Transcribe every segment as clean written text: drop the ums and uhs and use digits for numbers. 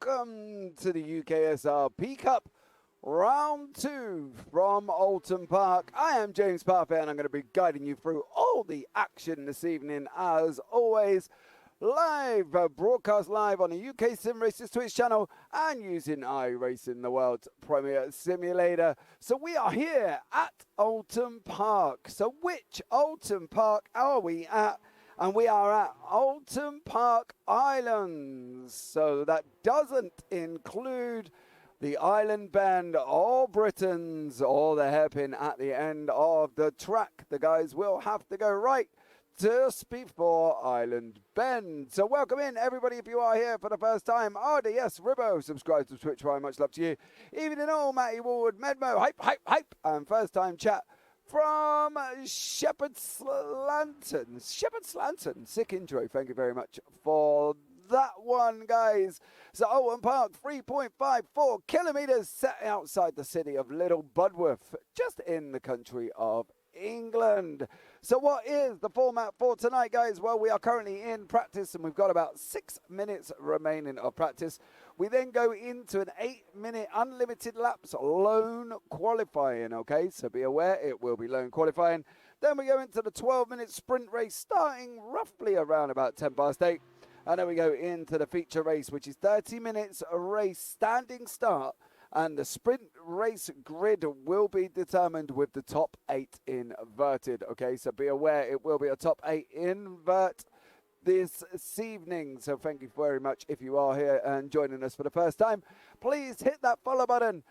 welcome to the UKSR PCUP Round 2 from Oulton Park. I am James Parfait and I'm going to be guiding you through all the action this evening as always. Live, broadcast live on the UK Sim Races Twitch channel and using iRacing, the world's premier simulator. So we are here at Oulton Park. So which Oulton Park are we at? And we are at Oulton Park Islands. So that doesn't include the island bend or Britons or the hairpin at the end of the track. The guys will have to go right just before Island Bend. So welcome in, everybody, if you are here for the first time. RDS Ribbo, subscribe to Twitch, Prime, much love to you. Evening all, Matty Ward, Medmo, hype, and first time chat from Shepherd's Lantern. Sick intro, thank you very much for that one, guys. So Oulton Park, 3.54 kilometres set outside the city of Little Budworth, just in the country of England. So what is the format for tonight, guys? Well, we are currently in practice and we've got about 6 minutes remaining of practice. We then go into an 8-minute unlimited laps lone qualifying, okay? So be aware, it will be lone qualifying. Then we go into the 12-minute sprint race starting roughly around about 10 past 8. And then we go into the feature race, which is 30 minutes a race standing start. And the sprint race grid will be determined with the top 8 inverted. Okay, so be aware it will be a top 8 invert this evening. So thank you very much if you are here and joining us for the first time. Please hit that follow button.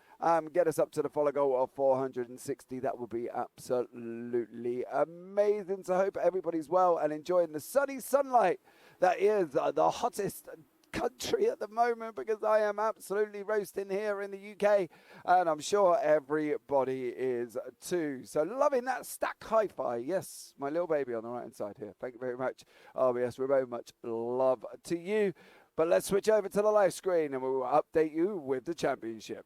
Get us up to the follow goal of 460. That would be absolutely amazing. So I hope everybody's well and enjoying the sunny sunlight that is the hottest country at the moment, because I am absolutely roasting here in the UK and I'm sure everybody is too. So loving that stack hi-fi. Yes, my little baby on the right hand side here. Thank you very much, RBS Rebo. Much love to you. But let's switch over to the live screen and we will update you with the championship.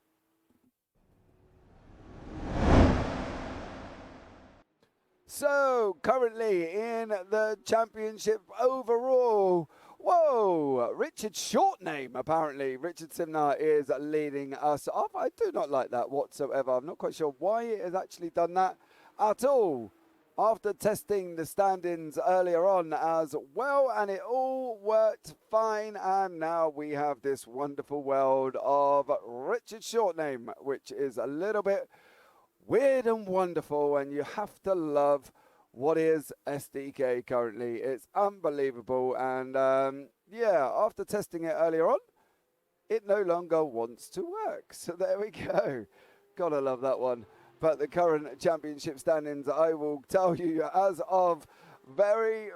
So currently in the championship overall, whoa, Richard Shortname, apparently. Richard Simnar is leading us off. I do not like that whatsoever. I'm not quite sure why it has actually done that at all. After testing the standings earlier on as well, and it all worked fine. And now we have this wonderful world of Richard Shortname, which is a little bit weird and wonderful, and you have to love what is SDK currently. It's unbelievable, and yeah, after testing it earlier on, it no longer wants to work. So there we go. Gotta love that one. But the current championship standings, I will tell you, as of very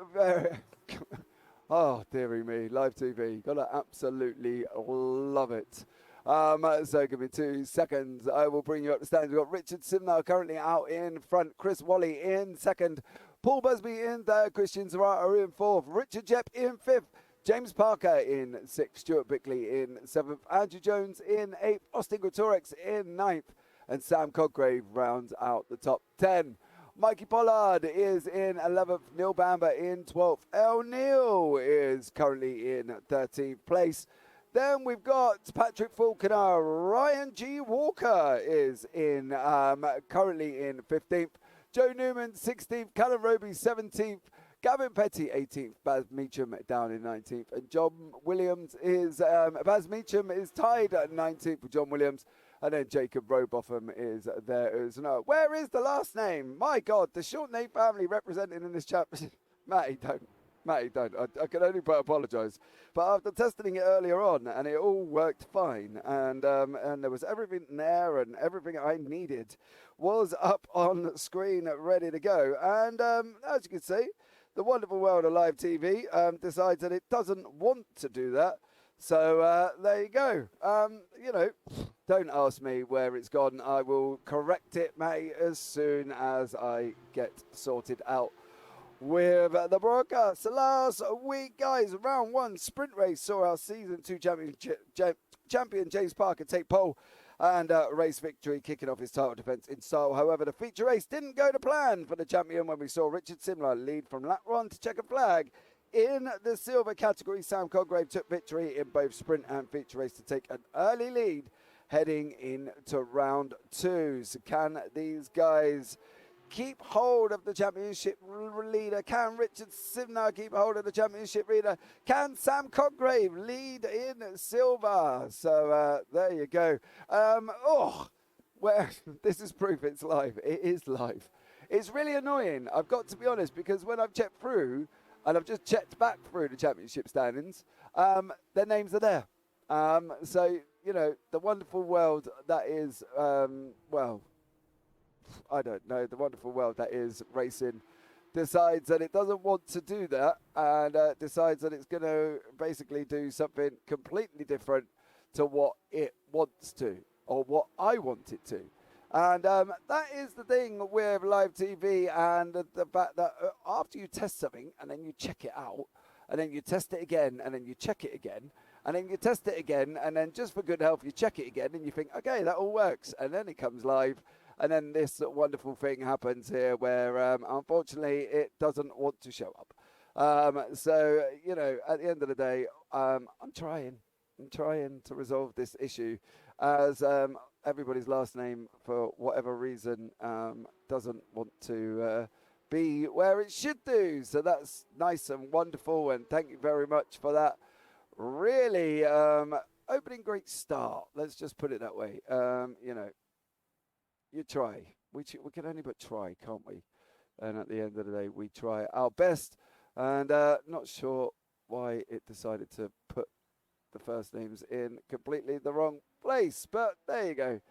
oh dearie me, live TV, gotta absolutely love it. So give me 2 seconds. I will bring you up the standings. We've got Richard Simnar currently out in front. Chris Wally in second. Paul Busby in third. Christian Zarata in fourth. Richard Jepp in fifth. James Parker in sixth. Stuart Bickley in seventh. Andrew Jones in eighth. Austin Gutorex in ninth. And Sam Codgrave rounds out the top 10. Mikey Pollard is in 11th. Neil Bamber in 12th. El Neil is currently in 13th place. Then we've got Patrick Falconer. Ryan G. Walker is in currently in 15th. Joe Newman 16th. Callum Roby 17th. Gavin Petty 18th. Baz Meacham down in 19th. And John Williams is Baz Meacham is tied at 19th with John Williams. And then Jacob Robotham is there as well. Where is the last name? My God, the short name family represented in this championship. Matty, don't. I can only but apologise. But after testing it earlier on, and it all worked fine, and there was everything there, and everything I needed was up on screen, ready to go. And as you can see, the wonderful world of live TV decides that it doesn't want to do that. So there you go. You know, don't ask me where it's gone. I will correct it, mate, as soon as I get sorted out with the broadcast. Last week, guys, round 1 sprint race saw our season 2 champion James Parker take pole and race victory, kicking off his title defence in style. However, the feature race didn't go to plan for the champion when we saw Richard Simnar lead from lap 1 to checker flag In the silver category, Sam Coggrave took victory in both sprint and feature race to take an early lead heading into round 2. So can these guys keep hold of the championship leader? Can Richard Sivnar keep hold of the championship leader? Can Sam Coggrave lead in silver? So there you go. Well, this is proof it's live. It is live. It's really annoying, I've got to be honest, because when I've checked through, and I've just checked back through the championship standings, their names are there. So, you know, the wonderful world that is, well, I don't know, the wonderful world that is racing decides that it doesn't want to do that, and decides that it's going to basically do something completely different to what it wants to, or what I want it to. And that is the thing with live TV, and the fact that after you test something and then you check it out, and then you test it again, and then you check it again, and then you test it again, and then just for good health you check it again, and you think, okay, that all works, and then it comes live, and then this wonderful thing happens here where unfortunately it doesn't want to show up. So, you know, at the end of the day, I'm trying to resolve this issue, as everybody's last name, for whatever reason, doesn't want to be where it should do. So that's nice and wonderful, and thank you very much for that. Really opening great start. Let's just put it that way. You know, you try. We can only but try, can't we? And at the end of the day, we try our best. And not sure why it decided to put the first names in completely the wrong place, but there you go.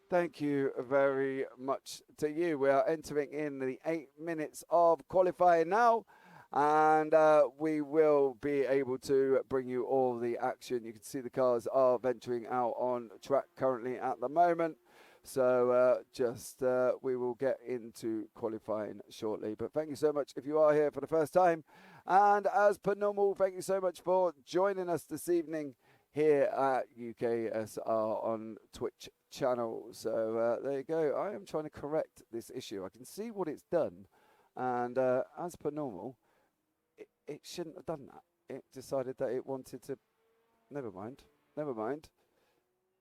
Thank you very much to you. We are entering in the 8 minutes of qualifying now, and we will be able to bring you all the action. You can see the cars are venturing out on track currently at the moment, so we will get into qualifying shortly. But thank you so much if you are here for the first time, and as per normal, thank you so much for joining us this evening here at UKSR on Twitch channel. So there you go. I am trying to correct this issue. I can see what it's done, and as per normal, it shouldn't have done that. It decided that it wanted to. Never mind.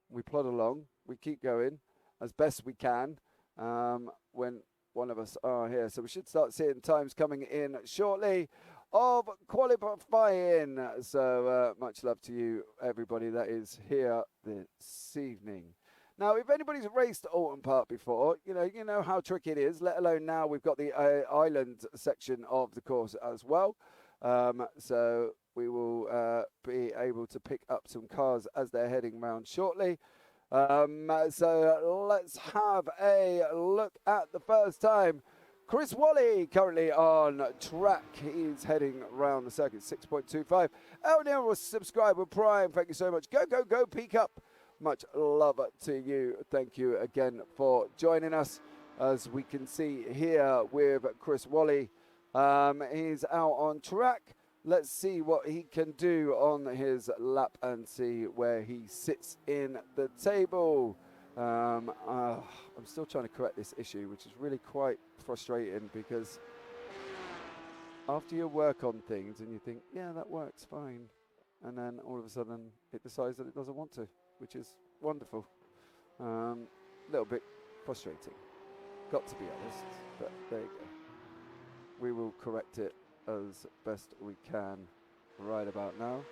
We plod along. We keep going as best we can when one of us are here. So we should start seeing times coming in shortly of qualifying. So much love to you, everybody that is here this evening. Now, if anybody's raced Oulton Park before, you know how tricky it is, let alone now we've got the island section of the course as well. So we will be able to pick up some cars as they're heading round shortly. So let's have a look at the first time. Chris Wally currently on track. He's heading around the circuit, 6.25. El Neil was subscribed with Prime. Thank you so much. Go, go, go, PCUP. Much love to you. Thank you again for joining us. As we can see here with Chris Wally, he's out on track. Let's see what he can do on his lap and see where he sits in the table. I'm still trying to correct this issue, which is really quite frustrating, because after you work on things and you think, yeah, that works fine, and then all of a sudden it decides that it doesn't want to, which is wonderful. A little bit frustrating, got to be honest, but there you go. We will correct it as best we can right about now.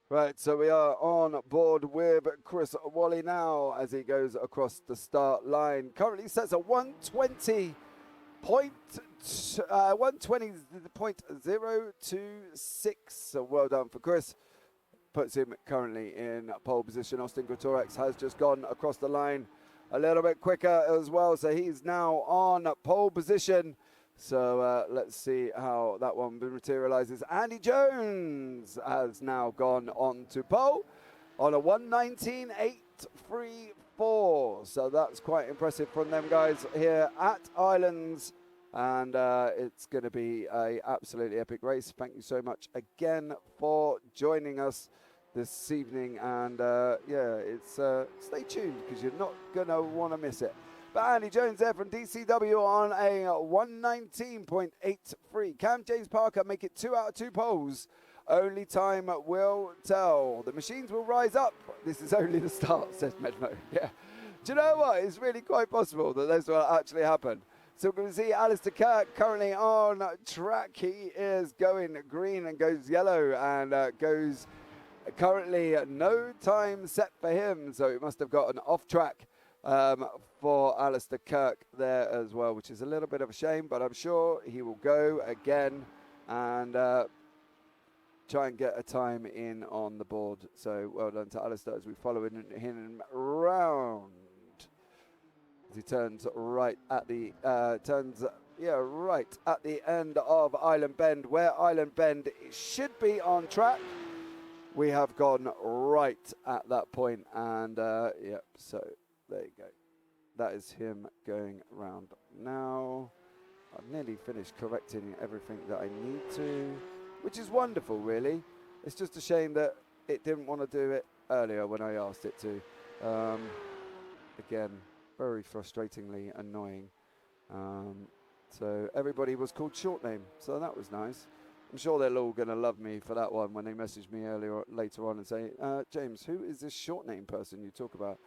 Right, so we are on board with Chris Wally now as he goes across the start line. Currently sets a 120.026. So well done for Chris. Puts him currently in pole position. Austin Gutorex has just gone across the line a little bit quicker as well. So he's now on pole position. So let's see how that one materializes. Andy Jones has now gone on to pole on a 1:19.8 8.34. So that's quite impressive from them guys here at Islands. And it's going to be a absolutely epic race. Thank you so much again for joining us this evening. And yeah, it's stay tuned because you're not going to want to miss it. But Andy Jones there from DCW on a 119.83. Can James Parker make it 2 out of 2 poles? Only time will tell. The machines will rise up. This is only the start, says Medmo. Yeah. Do you know what? It's really quite possible that this will actually happen. So we're going to see Alistair Kirk currently on track. He is going green and goes yellow and goes currently no time set for him. So it must have gotten off track for Alistair Kirk there as well, which is a little bit of a shame, but I'm sure he will go again and try and get a time in on the board. So well done to Alistair as we follow him around. As he turns right at the right at the end of Island Bend, where Island Bend should be on track. We have gone right at that point, and yep. So there you go. That is him going round now. I've nearly finished correcting everything that I need to, which is wonderful, really. It's just a shame that it didn't want to do it earlier when I asked it to. Again, very frustratingly annoying. So everybody was called short name, so that was nice. I'm sure they're all going to love me for that one when they message me later on and say, James, who is this short name person you talk about?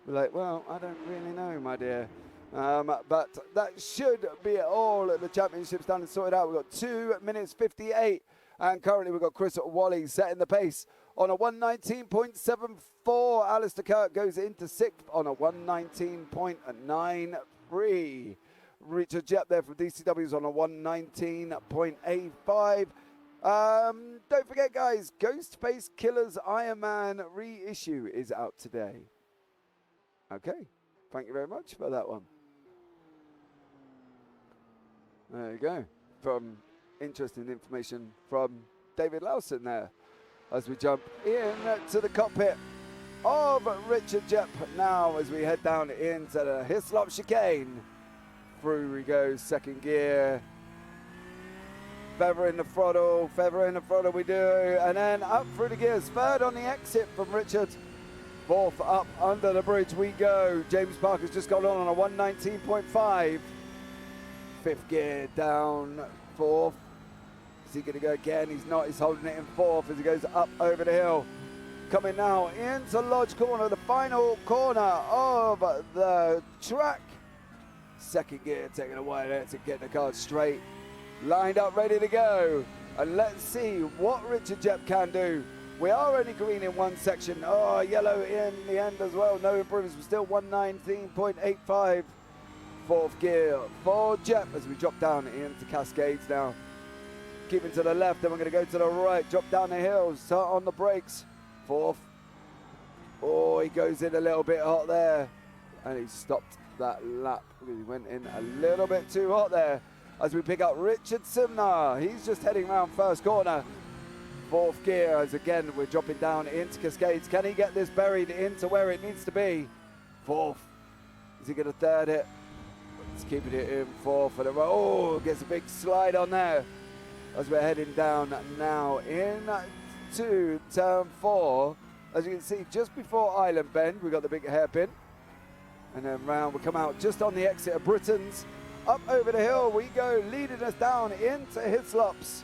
We're like, well, I don't really know, my dear. But that should be all. The championship's done and sorted out. We've got 2 minutes 58. And currently we've got Chris Wally setting the pace on a 119.74. Alistair Kirk goes into 6th on a 119.93. Richard Jep there from DCW's on a 119.85. Don't forget, guys, Ghostface Killer's Iron Man reissue is out today. Okay, thank you very much for that one. There you go. From interesting information from David Lawson there as we jump in to the cockpit of Richard Jep now as we head down into the Hislop chicane. Through we go, second gear. Feather in the throttle we do, and then up through the gears. Third on the exit from Richard. Fourth up under the bridge we go. James Parker's just got on a 119.5. Fifth gear down, fourth. Is he going to go again? He's not. He's holding it in fourth as he goes up over the hill. Coming now into Lodge Corner, the final corner of the track. Second gear taking away there to get the car straight. Lined up, ready to go. And let's see what Richard Jep can do. We are only green in one section. Oh, yellow in the end as well. No improvements. We're still 119.85. Fourth gear for Jep as we drop down into Cascades now. Keeping to the left, then we're going to go to the right. Drop down the hill. Start on the brakes. Fourth. Oh, he goes in a little bit hot there. And he stopped that lap. He went in a little bit too hot there. As we pick up Richard Simnar. He's just heading around first corner. Fourth gear as again we're dropping down into Cascades. Can he get this buried into where it needs to be? Fourth. Is he going to third it? He's keeping it in fourth for the row. Oh, gets a big slide on there as we're heading down now into turn 4. As you can see, just before Island Bend, we've got the big hairpin. And then round, we come out just on the exit of Britain's. Up over the hill we go, leading us down into Hislops.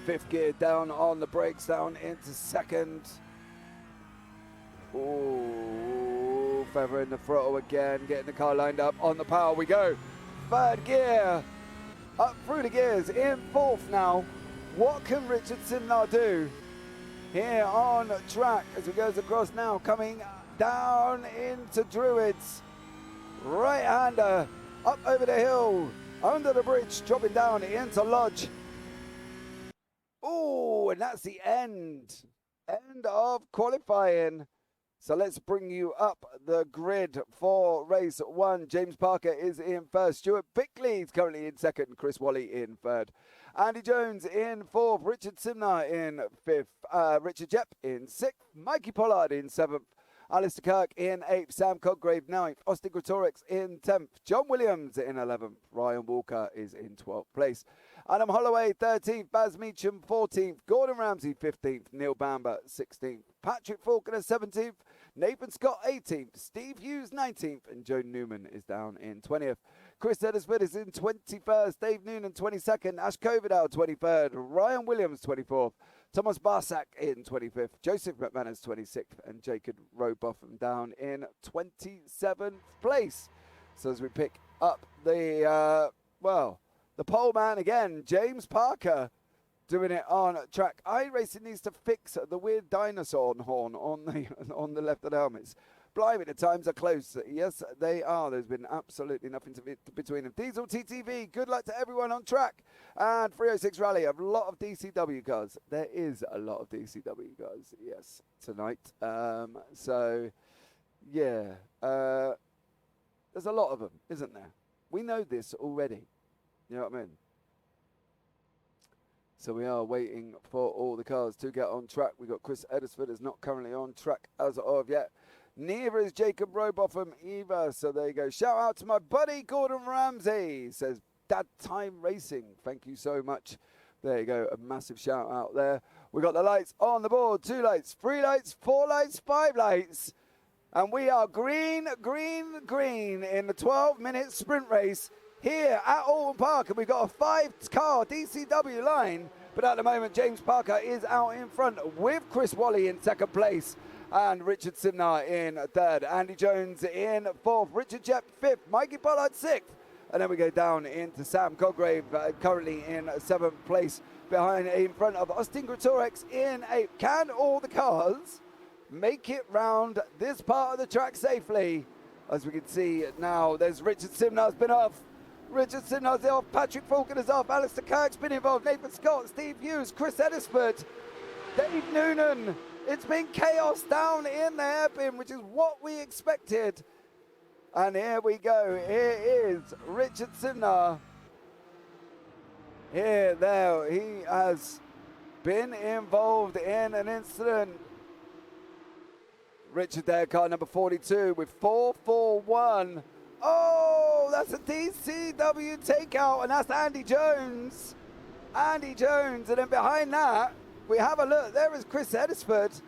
Fifth gear down on the brakes, down into second. Ooh, feather in the throttle again, getting the car lined up. On the power we go. Third gear, up through the gears, in fourth now. What can Richard Simnar do here on track as he goes across now, coming down into Druids. Right-hander, up over the hill, under the bridge, dropping down into Lodge. Oh, and that's the end of qualifying. So let's bring you up the grid for race 1. James Parker is in first. Stuart Bickley is currently in second. Chris Wally in third. Andy Jones in fourth. Richard Simner in fifth. Richard Jepp in sixth. Mikey Pollard in seventh. Alistair Kirk in 8th, Sam Codgrave 9th, Austin Gretorix in 10th, John Williams in 11th, Ryan Walker is in 12th place, Adam Holloway 13th, Baz Meacham 14th, Gordon Ramsay 15th, Neil Bamber 16th, Patrick Faulkner 17th, Nathan Scott 18th, Steve Hughes 19th, and Joe Newman is down in 20th. Chris Eddersford is in 21st, Dave Noonan 22nd, Ash Covidale 23rd, Ryan Williams 24th, Thomas Barsak in 25th, Joseph McManus 26th, and Jacob Robotham down in 27th place. So as we pick up the, the pole man again, James Parker, doing it on track. iRacing needs to fix the weird dinosaur horn on the left of the helmets. Blimey, the times are close. Yes, they are. There's been absolutely nothing between them. Diesel TTV, good luck to everyone on track. And 306 Rally, a lot of DCW cars. There is a lot of DCW cars, yes, tonight. There's a lot of them, isn't there? We know this already. You know what I mean? So we are waiting for all the cars to get on track. We've got Chris Eddersford is not currently on track as of yet. Neither is Jacob Robotham either. So there you go. Shout out to my buddy Gordon Ramsay. Says Dad Time Racing. Thank you so much. There you go. A massive shout out there. We got the lights on the board. 2 lights, 3 lights, 4 lights, 5 lights. And we are green, green, green in the 12-minute sprint race here at Oulton Park. And we've got a 5-car DCW line. But at the moment, James Parker is out in front with Chris Wally in second place. And Richard Simnar in third. Andy Jones in fourth. Richard Jepp fifth. Mikey Pollard sixth. And then we go down into Sam Codgrave, currently in seventh place, in front of Austin Gretorix in eighth. Can all the cars make it round this part of the track safely? As we can see now, there's Richard Simnar's been off. Richard Simnar's off. Patrick Faulkner's off. Alistair Kirk's been involved. Nathan Scott, Steve Hughes, Chris Eddersford, Dave Noonan. It's been chaos down in the hairpin, which is what we expected. And here we go. Here is Richard Simnar. There, he has been involved in an incident. Richard there, car number 42 with 441. Oh, that's a DCW takeout, and that's Andy Jones. Andy Jones, and then behind that, we have a look. There is Chris Eddersford.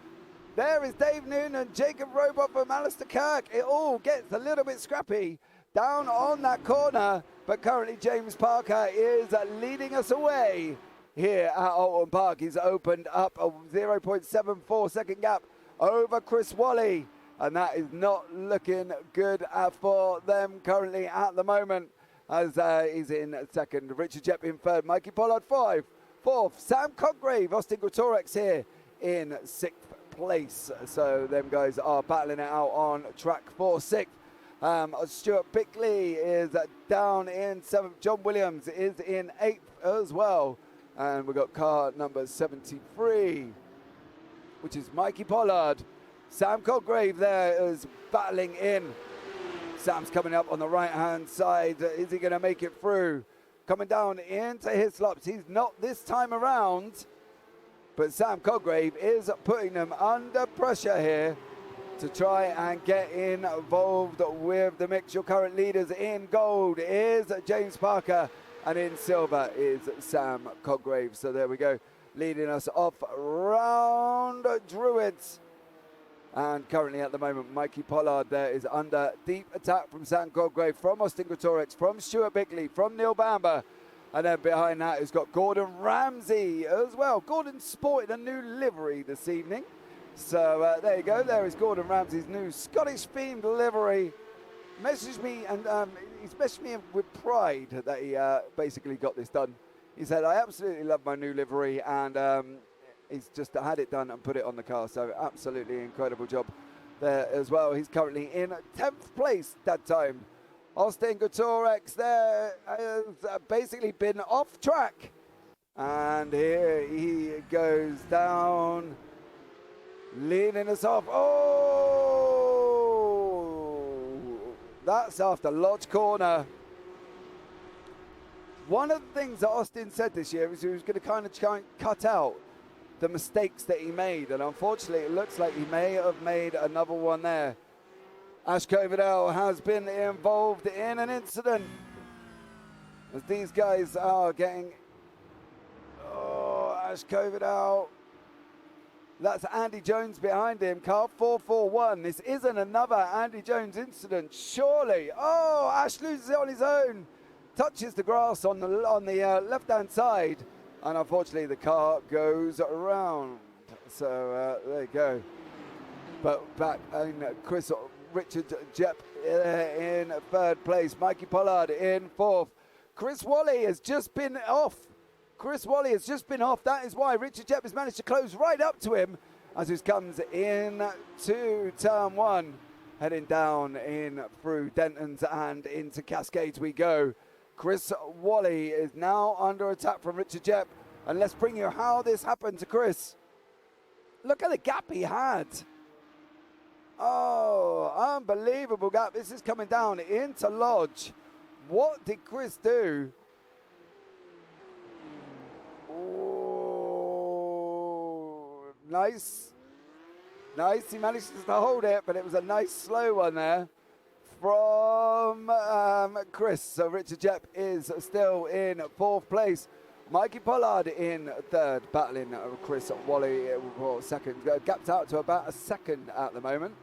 There is Dave Noonan, Jacob Robotham, Alistair Kirk. It all gets a little bit scrappy down on that corner. But currently James Parker is leading us away here at Oulton Park. He's opened up a 0.74 second gap over Chris Wally. And that is not looking good for them currently at the moment. As he's in second. Richard Jepp in third. Mikey Pollard fourth. Sam Codgrave, Austin Gretorix here in sixth place. So them guys are battling it out on track for sixth. Stuart Bickley is down in seventh. John Williams is in eighth as well. And we've got car number 73, which is Mikey Pollard. Sam Codgrave there is battling in. Sam's coming up on the right-hand side. Is he going to make it through? Coming down into his slops. He's not this time around. But Sam Codgrave is putting them under pressure here to try and get involved with the mix. Your current leaders in gold is James Parker, and in silver is Sam Codgrave. So there we go, leading us off round Druids. And currently at the moment, Mikey Pollard there is under deep attack from Sam Codgrave, from Austin Gretorix, from Stuart Bickley, from Neil Bamber. And then behind that has got Gordon Ramsay as well. Gordon sported a new livery this evening. So there you go. There is Gordon Ramsay's new Scottish-themed livery. Messaged me, and he's messaged me with pride that he basically got this done. He said, I absolutely love my new livery, and he's just had it done and put it on the car. So absolutely incredible job there as well. He's currently in 10th place that time. Austin Gretorix there has basically been off track. And here he goes down, leading us off. Oh! That's after Lodge Corner. One of the things that Austin said this year was he was going to kind of try and cut out the mistakes that he made, and unfortunately it looks like he may have made another one there. Ash Coverdale has been involved in an incident as these guys are getting... Oh, Ash Coverdale. That's Andy Jones behind him. Car 441. This isn't another Andy Jones incident, surely. Oh, Ash loses it on his own. Touches the grass on the left-hand side. And unfortunately, the car goes around. So there you go. But back in Richard Jepp in third place. Mikey Pollard in fourth. Chris Wally has just been off. That is why Richard Jepp has managed to close right up to him as he comes in to turn one. Heading down in through Dentons and into Cascades we go. Chris Wally is now under attack from Richard Jepp. And let's bring you how this happened to Chris. Look at the gap he had. Oh, unbelievable gap. This is coming down into Lodge. What did Chris do? Oh, nice. He managed to hold it, but it was a nice slow one there from Chris. So Richard Jepp is still in fourth place. Mikey Pollard in third, battling Chris Wally for second. Gapped out to about a second at the moment.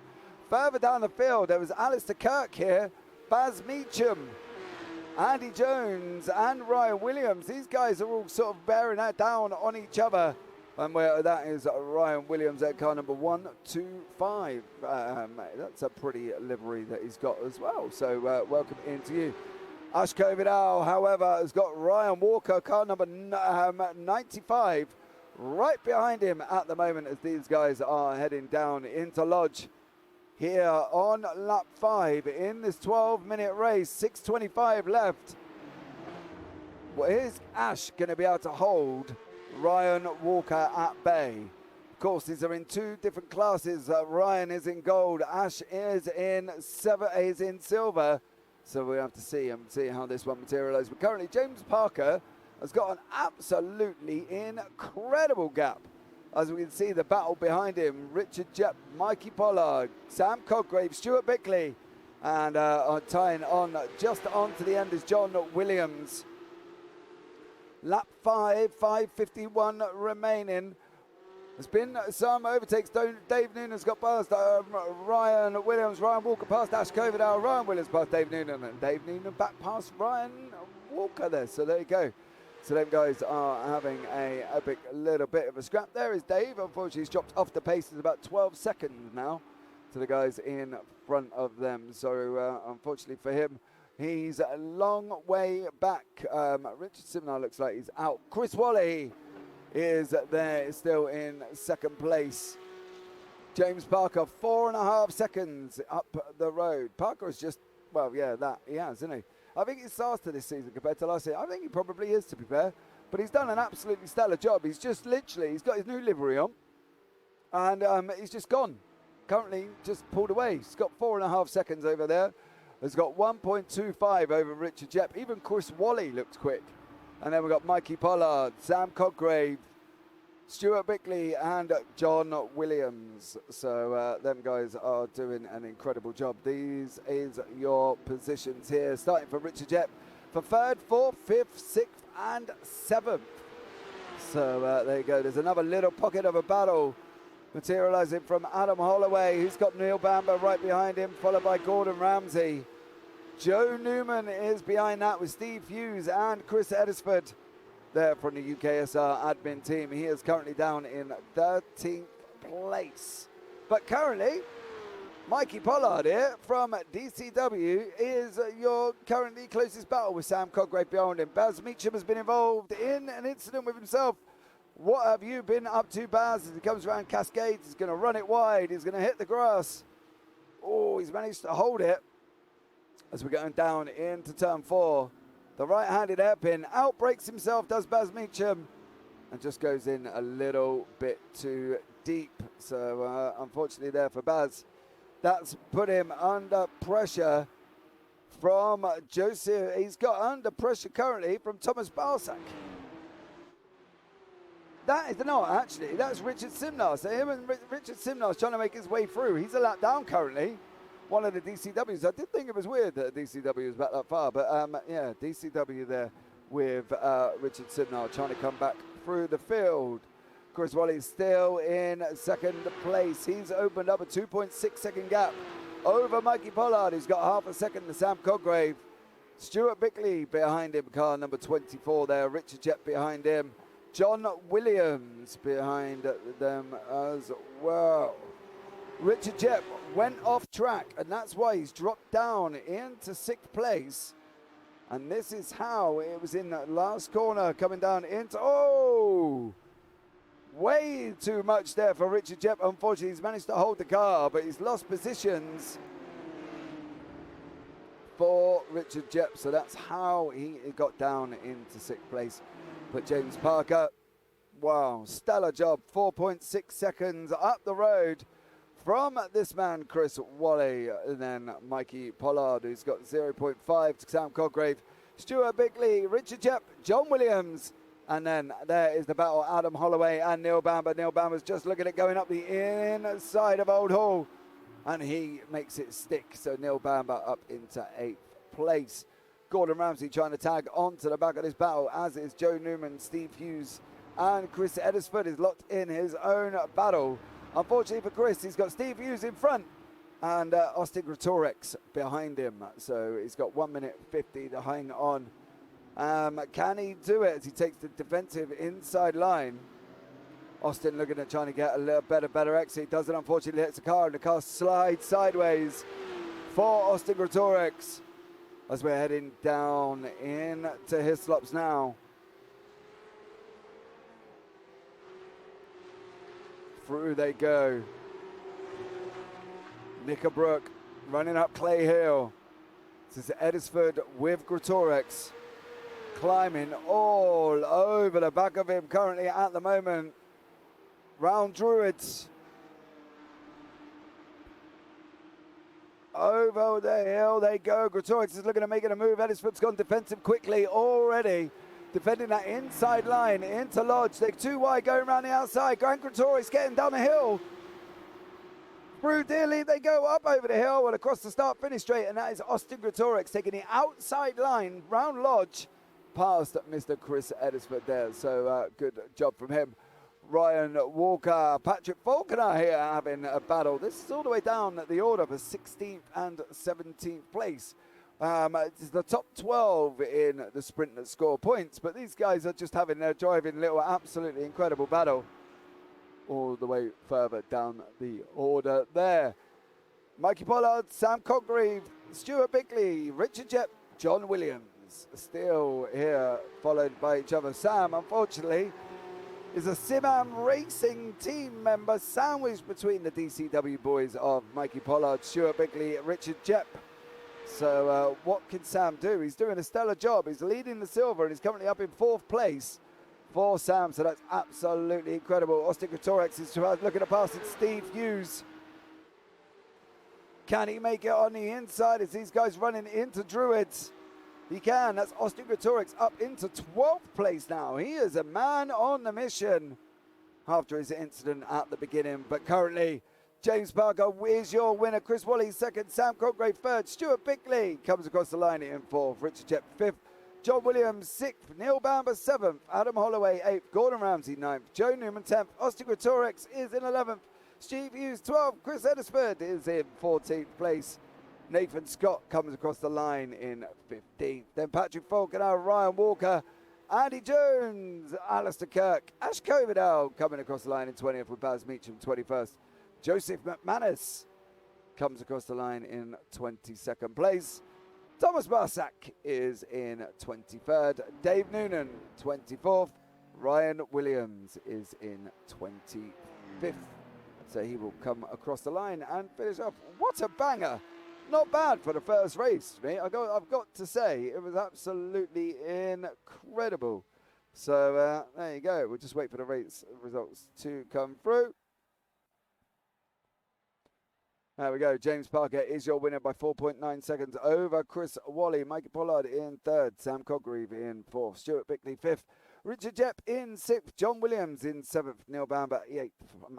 Further down the field, there was Alistair Kirk here, Baz Meacham, Andy Jones and Ryan Williams. These guys are all sort of bearing that down on each other. And where that is Ryan Williams at car number 125. That's a pretty livery that he's got as well. So welcome into you. Ash Coverdale, however, has got Ryan Walker, car number 95, right behind him at the moment as these guys are heading down into Lodge. Here on lap 5 in this 12-minute race, 6:25 left. Well, is Ash going to be able to hold Ryan Walker at bay? Of course, these are in two different classes. Ryan is in gold, Ash is in silver. So we have to see how this one materializes. But currently, James Parker has got an absolutely incredible gap. As we can see, the battle behind him, Richard Jepp, Mikey Pollard, Sam Coggrave, Stuart Bickley, and tying on just on to the end is John Williams. Lap 5, 5:51 remaining. There's been some overtakes. Dave Noonan's got past Ryan Williams. Ryan Walker past Ash Coverdale. Ryan Williams past Dave Noonan. And Dave Noonan back past Ryan Walker there. So there you go. So them guys are having a epic little bit of a scrap. There is Dave. Unfortunately, he's dropped off the pace. It's about 12 seconds now to the guys in front of them. So unfortunately for him, he's a long way back. Richard Simnar looks like he's out. Chris Wally is there, still in second place. James Parker, 4.5 seconds up the road. Parker is just, well, yeah, that he has, isn't he? I think he's faster this season compared to last year. I think he probably is, to be fair. But he's done an absolutely stellar job. He's just literally, he's got his new livery on. And he's just gone. Currently just pulled away. He's got 4.5 seconds over there. He's got 1.25 over Richard Jepp. Even Chris Wally looks quick. And then we've got Mikey Pollard, Sam Coggrave, Stuart Bickley and John Williams. So them guys are doing an incredible job. These is your positions here. Starting from Richard Jepp for 3rd, 4th, 5th, 6th and 7th. So there you go. There's another little pocket of a battle materializing from Adam Holloway, who's got Neil Bamber right behind him, followed by Gordon Ramsay. Joe Newman is behind that with Steve Hughes and Chris Edisford there from the UKSR admin team. He is currently down in 13th place. But currently, Mikey Pollard here from DCW is your currently closest battle with Sam Coggrave behind him. Baz Meacham has been involved in an incident with himself. What have you been up to, Baz? As he comes around Cascades, he's going to run it wide. He's going to hit the grass. Oh, he's managed to hold it. As we're going down into turn 4, the right-handed hairpin outbreaks himself, does Baz Meacham, and just goes in a little bit too deep. So unfortunately there for Baz, that's put him under pressure from Joseph. He's got under pressure currently from Thomas Barsak. That is not actually. That's Richard Simnar. So him and Richard Simnar is trying to make his way through. He's a lap down currently. One of the DCWs. I did think it was weird that DCW was back that far, but yeah, DCW there with Richard Simnar trying to come back through the field. Chris Walley's still in second place. He's opened up a 2.6 second gap over Mikey Pollard, who's got half a second to Sam Coggrave. Stuart Bickley behind him, car number 24 there. Richard Jett behind him. John Williams behind them as well. Richard Jett went off track, and that's why he's dropped down into 6th place. And this is how it was in that last corner, coming down into, oh, way too much there for Richard Jett. Unfortunately, he's managed to hold the car, but he's lost positions for Richard Jett. So that's how he got down into 6th place. But James Parker, wow, stellar job. 4.6 seconds up the road from this man, Chris Walley. And then Mikey Pollard, who's got 0.5 to Sam Coggrave. Stuart Bickley, Richard Jett, John Williams. And then there is the battle, Adam Holloway and Neil Bamber. Neil Bamber's just looking at going up the inside of Old Hall. And he makes it stick. So Neil Bamber up into 8th place. Gordon Ramsay trying to tag onto the back of this battle, as is Joe Newman, Steve Hughes, and Chris Eddersford is locked in his own battle. Unfortunately for Chris, he's got Steve Hughes in front and Austin Greatorex behind him. So he's got 1 minute 50 to hang on. Can he do it as he takes the defensive inside line? Austin looking at trying to get a little better exit. Doesn't, unfortunately, hits the car, and the car slides sideways for Austin Greatorex. As we're heading down into Hislops now. Through they go. Knickerbrook running up Clay Hill. This is Eddersford with Greatorex. Climbing all over the back of him currently at the moment. Round Druids. Over the hill they go. Greatorex is looking to make it a move. Eddersford's gone defensive quickly already. Defending that inside line into Lodge. They're too wide going around the outside. Grant Greatorex getting down the hill. Through Dearly they go up over the hill and across the start-finish straight. And that is Austin Greatorex taking the outside line round Lodge past Mr. Chris Eddersford there. So good job from him. Ryan Walker, Patrick Falconer here having a battle. This is all the way down at the order for 16th and 17th place. It's the top 12 in the sprint that score points, but these guys are just having their driving little absolutely incredible battle all the way further down the order there. Mikey Pollard, Sam Coggreve, Stuart Bickley, Richard Jett, John Williams still here, followed by each other. Sam, unfortunately, is a Simam Racing team member sandwiched between the DCW boys of Mikey Pollard, Stuart Bickley, Richard Jett. So what can Sam do? He's doing a stellar job. He's leading the silver and he's currently up in 4th place for Sam. So that's absolutely incredible. Austin Greatorex is looking to pass it. Steve Hughes. Can he make it on the inside as these guys running into Druids? He can. That's Austin Greatorex up into 12th place now. He is a man on the mission after his incident at the beginning. But currently, James Parker is your winner. Chris Walley second. Sam Coggrave third. Stuart Bickley comes across the line in 4th. Richard Jett 5th. John Williams 6th. Neil Bamber 7th. Adam Holloway 8th. Gordon Ramsay 9th. Joe Newman 10th. Austin Greatorex is in 11th. Steve Hughes 12th. Chris Eddersford is in 14th place. Nathan Scott comes across the line in 15th. Then Patrick Falconer, Ryan Walker, Andy Jones, Alistair Kirk, Ash Coverdale coming across the line in 20th with Baz Meacham 21st. Joseph McManus comes across the line in 22nd place. Thomas Barsak is in 23rd. Dave Noonan 24th. Ryan Williams is in 25th. So he will come across the line and finish off. What a banger! Not bad for the first race, mate. I've got to say, it was absolutely incredible. So there you go. We'll just wait for the race results to come through. There we go. James Parker is your winner by 4.9 seconds over Chris Wally. Mikey Pollard in third. Sam Coggreve in fourth. Stuart Bickley fifth. Richard Jepp in sixth. John Williams in seventh. Neil Bamber eighth.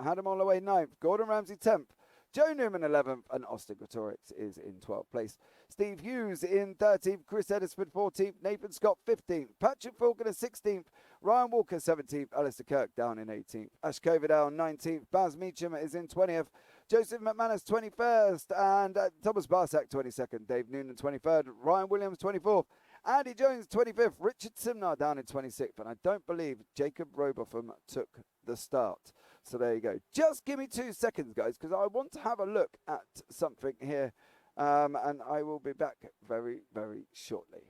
Adam Holloway ninth. Gordon Ramsay 10th. Joe Newman 11th. And Austin Gretorix is in 12th place. Steve Hughes in 13th. Chris Edisford 14th. Nathan Scott 15th. Patrick Falconer 16th. Ryan Walker 17th. Alistair Kirk down in 18th. Ash Coverdale 19th. Baz Meacham is in 20th. Joseph McManus 21st, and Thomas Barsack 22nd, Dave Noonan 23rd, Ryan Williams 24th, Andy Jones 25th, Richard Simnar down in 26th, and I don't believe Jacob Robotham took the start. So there you go. Just give me 2 seconds, guys, because I want to have a look at something here, and I will be back very, very shortly.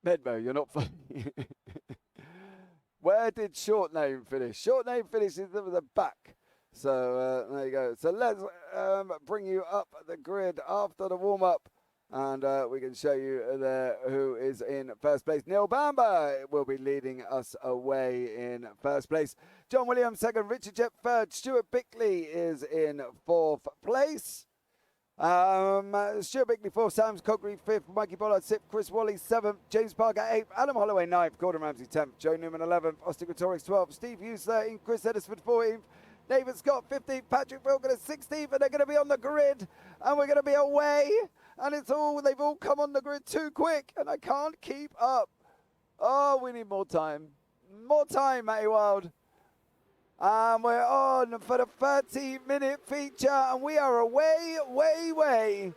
Medmo, you're not funny. Where did Short Name finish? Short Name finishes at the back. So there you go. So let's bring you up the grid after the warm-up. And we can show you there who is in first place. Neil Bamber will be leading us away in first place. John Williams second. Richard Jepp third. Stuart Bickley is in fourth place. Stuart Bickley 4th, Sam Coggreve 5th, Mikey Pollard 6th, Chris Wally 7th, James Parker 8th, Adam Holloway 9th, Gordon Ramsay 10th, Joe Newman 11th, Austin Gretorix 12th, Steve Hughes 13th, Chris Edisford 14th, Nathan Scott 15th, Patrick Falconer 16th, and they're going to be on the grid, and we're going to be away, and they've all come on the grid too quick, and I can't keep up. Oh, we need more time. More time, Matty Wild. And we're on for the 30-minute feature, and we are away.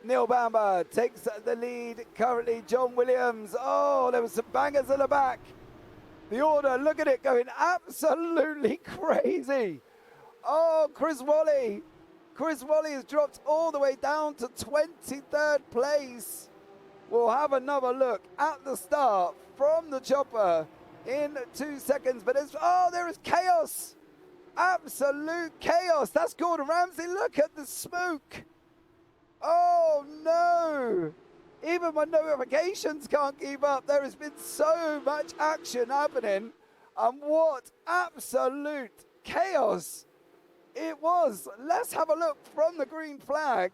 Neil Bamber takes the lead currently. John Williams. Oh, there was some bangers in the back. The order, look at it, going absolutely crazy. Oh, Chris Wally. Chris Wally has dropped all the way down to 23rd place. We'll have another look at the start from the chopper in 2 seconds, but there is chaos. Absolute chaos. That's Gordon Ramsay. Look at the smoke. Oh no. Even my notifications can't keep up. There has been so much action happening, and what absolute chaos it was. Let's have a look from the green flag.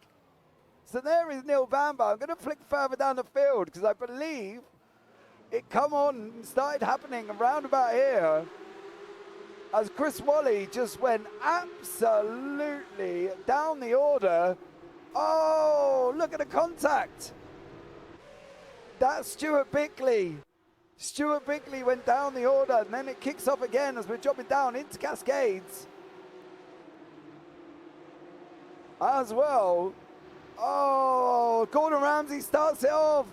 So there is Neil Bamber. I'm going to flick further down the field because I believe it come on and started happening around about here as Chris Wally just went absolutely down the order. Oh, look at the contact. That's Stuart Bickley. Stuart Bickley went down the order, and then it kicks off again as we're dropping down into Cascades as well. Oh, Gordon Ramsay starts it off.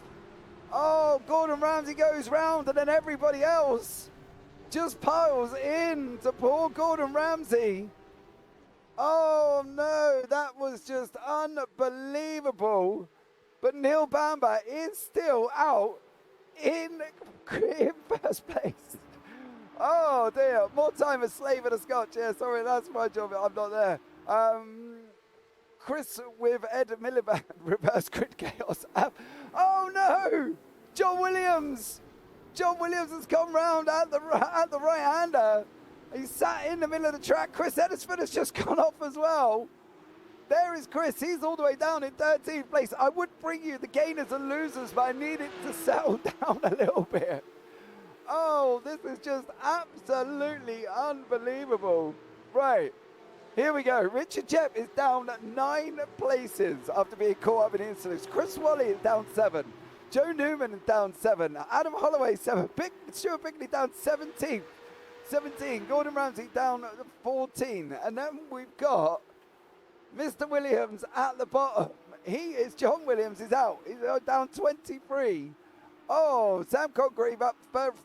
Oh, Gordon Ramsay goes round, and then everybody else just piles in to poor Gordon Ramsay. Oh no, that was just unbelievable. But Neil Bamber is still out in first place. Oh dear, more time a slave of the Scotch. Yeah, sorry, that's my job. I'm not there. Chris with Ed Miliband, reverse grid chaos. Oh no! John Williams! John Williams has come round at the right-hander. He sat in the middle of the track. Chris Edisford has just gone off as well. There is Chris. He's all the way down in 13th place. I would bring you the gainers and losers, but I need it to settle down a little bit. Oh, this is just absolutely unbelievable. Right. Here we go. Richard Jepp is down 9 places after being caught up in incidents. Chris Wally is down 7. Joe Newman is down 7. Adam Holloway 7. Stuart Bickley down 17. Gordon Ramsay down 14. And then we've got Mr. Williams at the bottom. John Williams is out. He's down 23. Oh, Sam Coggreve up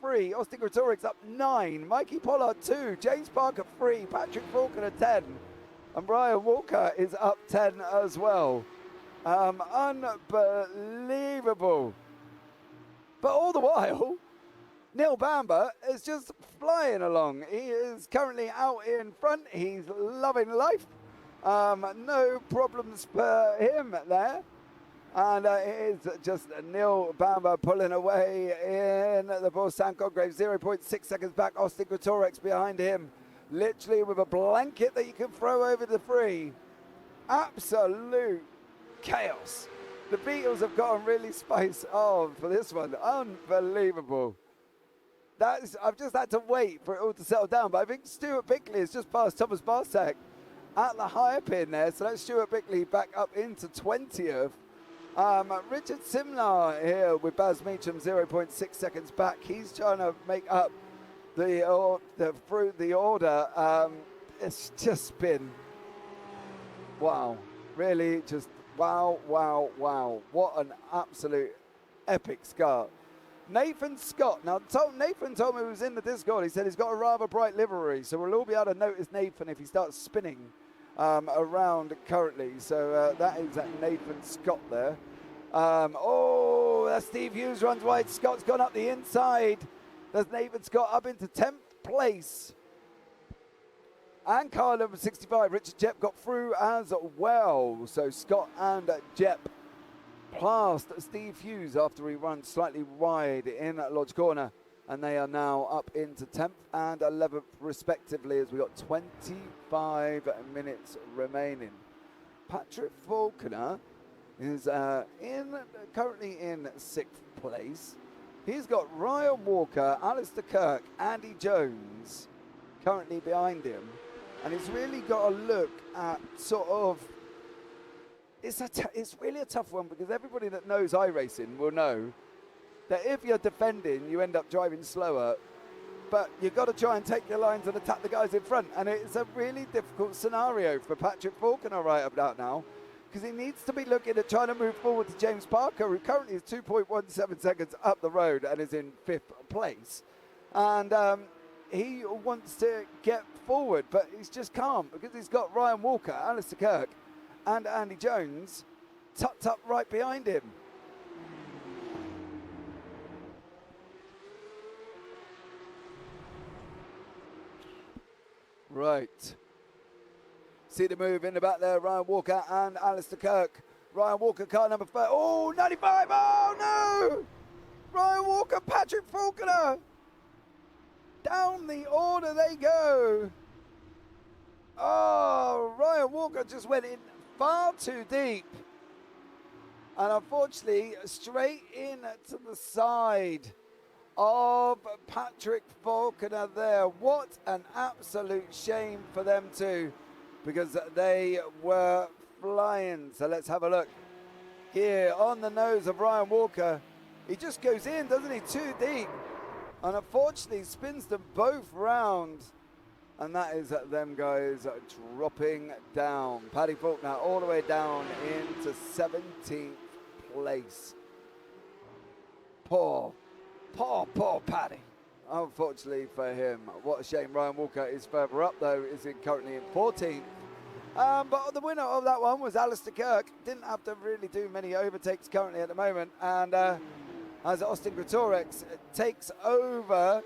3. Austin Gretorix up 9. Mikey Pollard 2. James Parker 3. Patrick Falconer 10. And Brian Walker is up 10 as well. Unbelievable. But all the while, Neil Bamber is just flying along. He is currently out in front. He's loving life. No problems for him there. And it is just Neil Bamber pulling away in the ball. Sam Congrave 0.6 seconds back. Austin Greatorex behind him. Literally with a blanket that you can throw over the free. Absolute chaos. The Beatles have gotten really spiced on for this one. Unbelievable. I've just had to wait for it all to settle down. But I think Stuart Bickley has just passed Thomas Barsak at the higher pin there. So that's Stuart Bickley back up into 20th. Richard Simnar here with Baz Meacham 0.6 seconds back. He's trying to make up the order. It's just been wow. Really just wow. What an absolute epic start. Nathan Scott. Now, Nathan told me he was in the Discord. He said he's got a rather bright livery, so we'll all be able to notice Nathan if he starts spinning around currently. So that is Nathan Scott there. That's Steve Hughes runs wide. Scott's gone up the inside. There's Nathan Scott up into 10th place. And car number 65, Richard Jepp, got through as well. So Scott and Jepp past Steve Hughes after he runs slightly wide in Lodge Corner, and they are now up into 10th and 11th respectively as we got 25 minutes remaining. Patrick Faulkner is currently in 6th place. He's got Ryan Walker, Alistair Kirk, Andy Jones currently behind him, and he's really got to look at sort of. It's really a tough one because everybody that knows iRacing will know that if you're defending, you end up driving slower. But you've got to try and take your lines and attack the guys in front. And it's a really difficult scenario for Patrick Faulkner right about now because he needs to be looking at trying to move forward to James Parker, who currently is 2.17 seconds up the road and is in 5th place. And he wants to get forward, but he's just calm because he's got Ryan Walker, Alistair Kirk, and Andy Jones tucked up right behind him. Right. See the move in the back there, Ryan Walker and Alistair Kirk. Ryan Walker, car number 5. Oh, 95. Oh, no! Ryan Walker, Patrick Faulkner. Down the order they go. Oh, Ryan Walker just went in far too deep, and unfortunately straight in to the side of Patrick Faulkner there. What an absolute shame for them two, because they were flying. So let's have a look here on the nose of Ryan Walker. He just goes in, doesn't he, too deep, and unfortunately spins them both round. And that is them guys dropping down. Paddy Faulkner all the way down into 17th place. Poor Paddy. Unfortunately for him. What a shame. Ryan Walker is further up though, is currently in 14th. But the winner of that one was Alistair Kirk. Didn't have to really do many overtakes currently at the moment. And as Austin Greatorex takes over,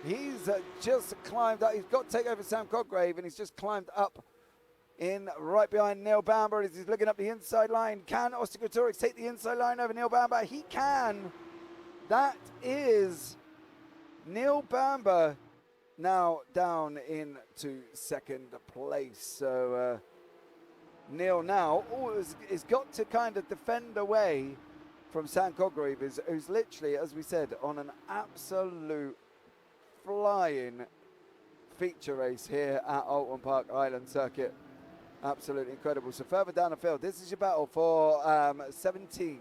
he's just climbed up. He's got to take over Sam Coggrave, and he's just climbed up in right behind Neil Bamber as he's looking up the inside line. Can Austin Greatorex take the inside line over Neil Bamber? He can. That is Neil Bamber now down into 2nd place. So Neil now has got to kind of defend away from Sam Coggrave, who's literally, as we said, on an absolute flying feature race here at Oulton Park Island Circuit. Absolutely incredible. So further down the field, this is your battle for 17th.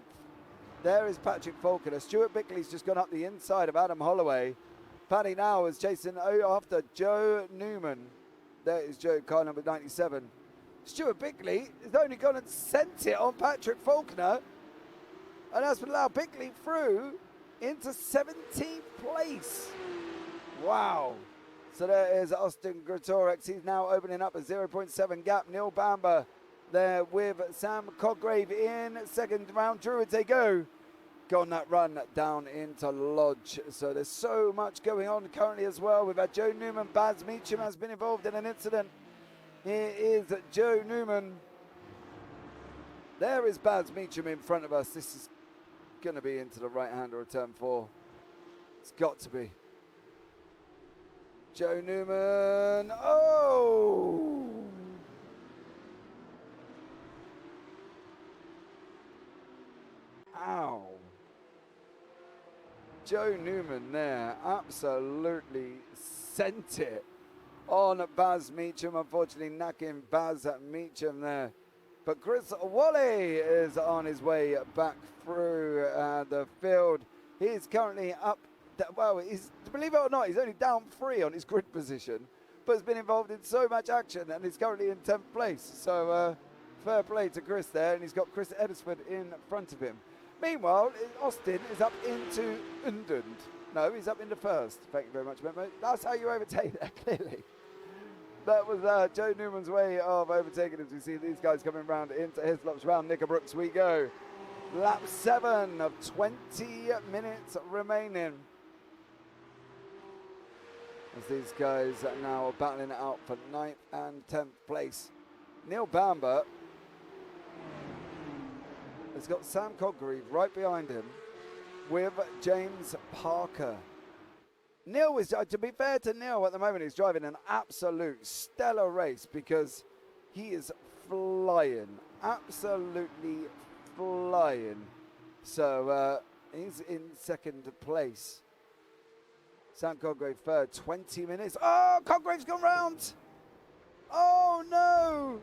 There is Patrick Faulkner. Stuart Bickley's just gone up the inside of Adam Holloway. Paddy now is chasing after Joe Newman. There is Joe, car number 97. Stuart Bickley has only gone and sent it on Patrick Faulkner, and that's allowed Bickley through into 17th place. Wow. So there is Austin Greatorex. He's now opening up a 0.7 gap. Neil Bamber there with Sam Coggrave in 2nd round. Druids they go. gone that run down into Lodge. So there's so much going on currently as well. We've had Joe Newman. Baz Meacham has been involved in an incident. Here is Joe Newman. There is Baz Meacham in front of us. This is going to be into the right-hander of turn 4. It's got to be. Joe Newman. Oh! Ow. Joe Newman there absolutely sent it on Baz Meacham. Unfortunately, knocking Baz Meacham there. But Chris Wally is on his way back through the field. He's currently up. Well, believe it or not, he's only down 3 on his grid position, but has been involved in so much action and is currently in 10th place. So fair play to Chris there, and he's got Chris Edisford in front of him. Meanwhile, Austin is up into Undund. No, he's up into 1st. Thank you very much, Memo. That's how you overtake that, clearly. That was Joe Newman's way of overtaking as we see these guys coming round into Hislop's round. Knickerbrooks we go. Lap 7 of 20 minutes remaining. As these guys are now battling it out for 9th and 10th place. Neil Bamber has got Sam Codgreave right behind him with James Parker. Neil is, to be fair to Neil at the moment, he's driving an absolute stellar race because he is flying, absolutely flying. So he's in 2nd place. Sam Codgrave 3rd, 20 minutes. Oh, Codgrave's gone round. Oh no.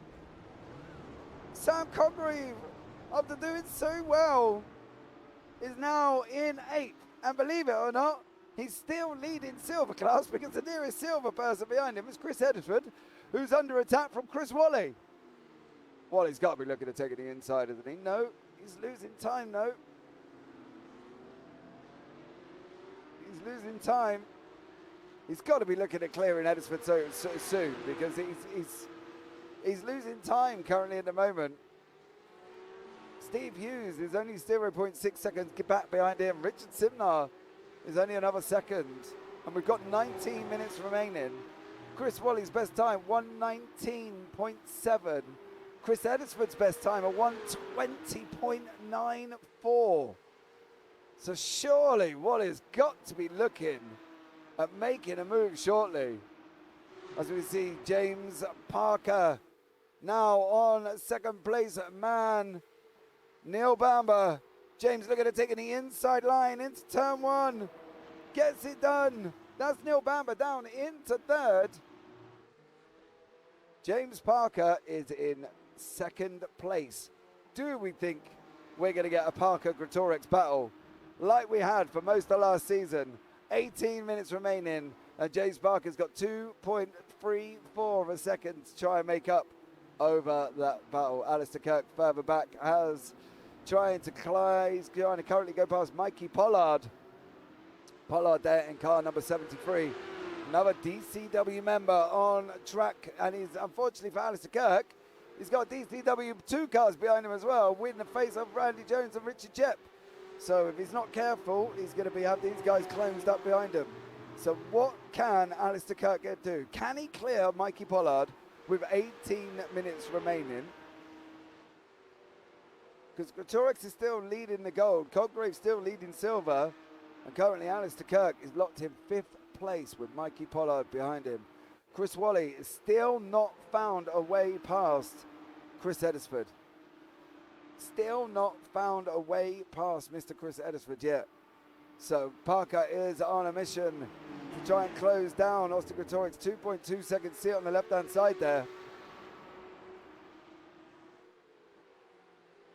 Sam Codgrave, after doing so well, is now in 8th. And believe it or not, he's still leading silver class because the nearest silver person behind him is Chris Edisford, who's under attack from Chris Wally. Wally's got to be looking at taking the inside, isn't he? No, he's losing time, no. He's losing time. He's got to be looking at clearing Edisford so soon because he's losing time currently at the moment. Steve Hughes is only 0.6 seconds back behind him. Richard Simnar is only another second. And we've got 19 minutes remaining. Chris Wally's best time, 1:19.7. Chris Edisford's best time, a 1:20.94. So surely Wally's got to be looking at making a move shortly. As we see James Parker now on 2nd place man. Neil Bamber. James looking at taking the inside line into turn 1. Gets it done. That's Neil Bamber down into 3rd. James Parker is in 2nd place. Do we think we're going to get a Parker-Greatorex battle like we had for most of last season? 18 minutes remaining, and James Parker's got 2.34 of a second to try and make up over that battle. Alistair Kirk further back has trying to currently go past Mikey Pollard. Pollard there in car number 73. Another DCW member on track, and he's unfortunately for Alistair Kirk, he's got DCW 2 cars behind him as well, winning the face of Randy Jones and Richard Jepp. So if he's not careful, he's going to have these guys closed up behind him. So what can Alistair Kirk do? Can he clear Mikey Pollard with 18 minutes remaining? Because Greatorex is still leading the gold, Codgrave still leading silver, and currently Alistair Kirk is locked in 5th place with Mikey Pollard behind him. Chris Wally is still not found a way past Chris Edisford. Still not found a way past Mr. Chris Edisford yet. So Parker is on a mission to try and close down Austin Greatorex. 2.2 seconds, see it on the left-hand side there.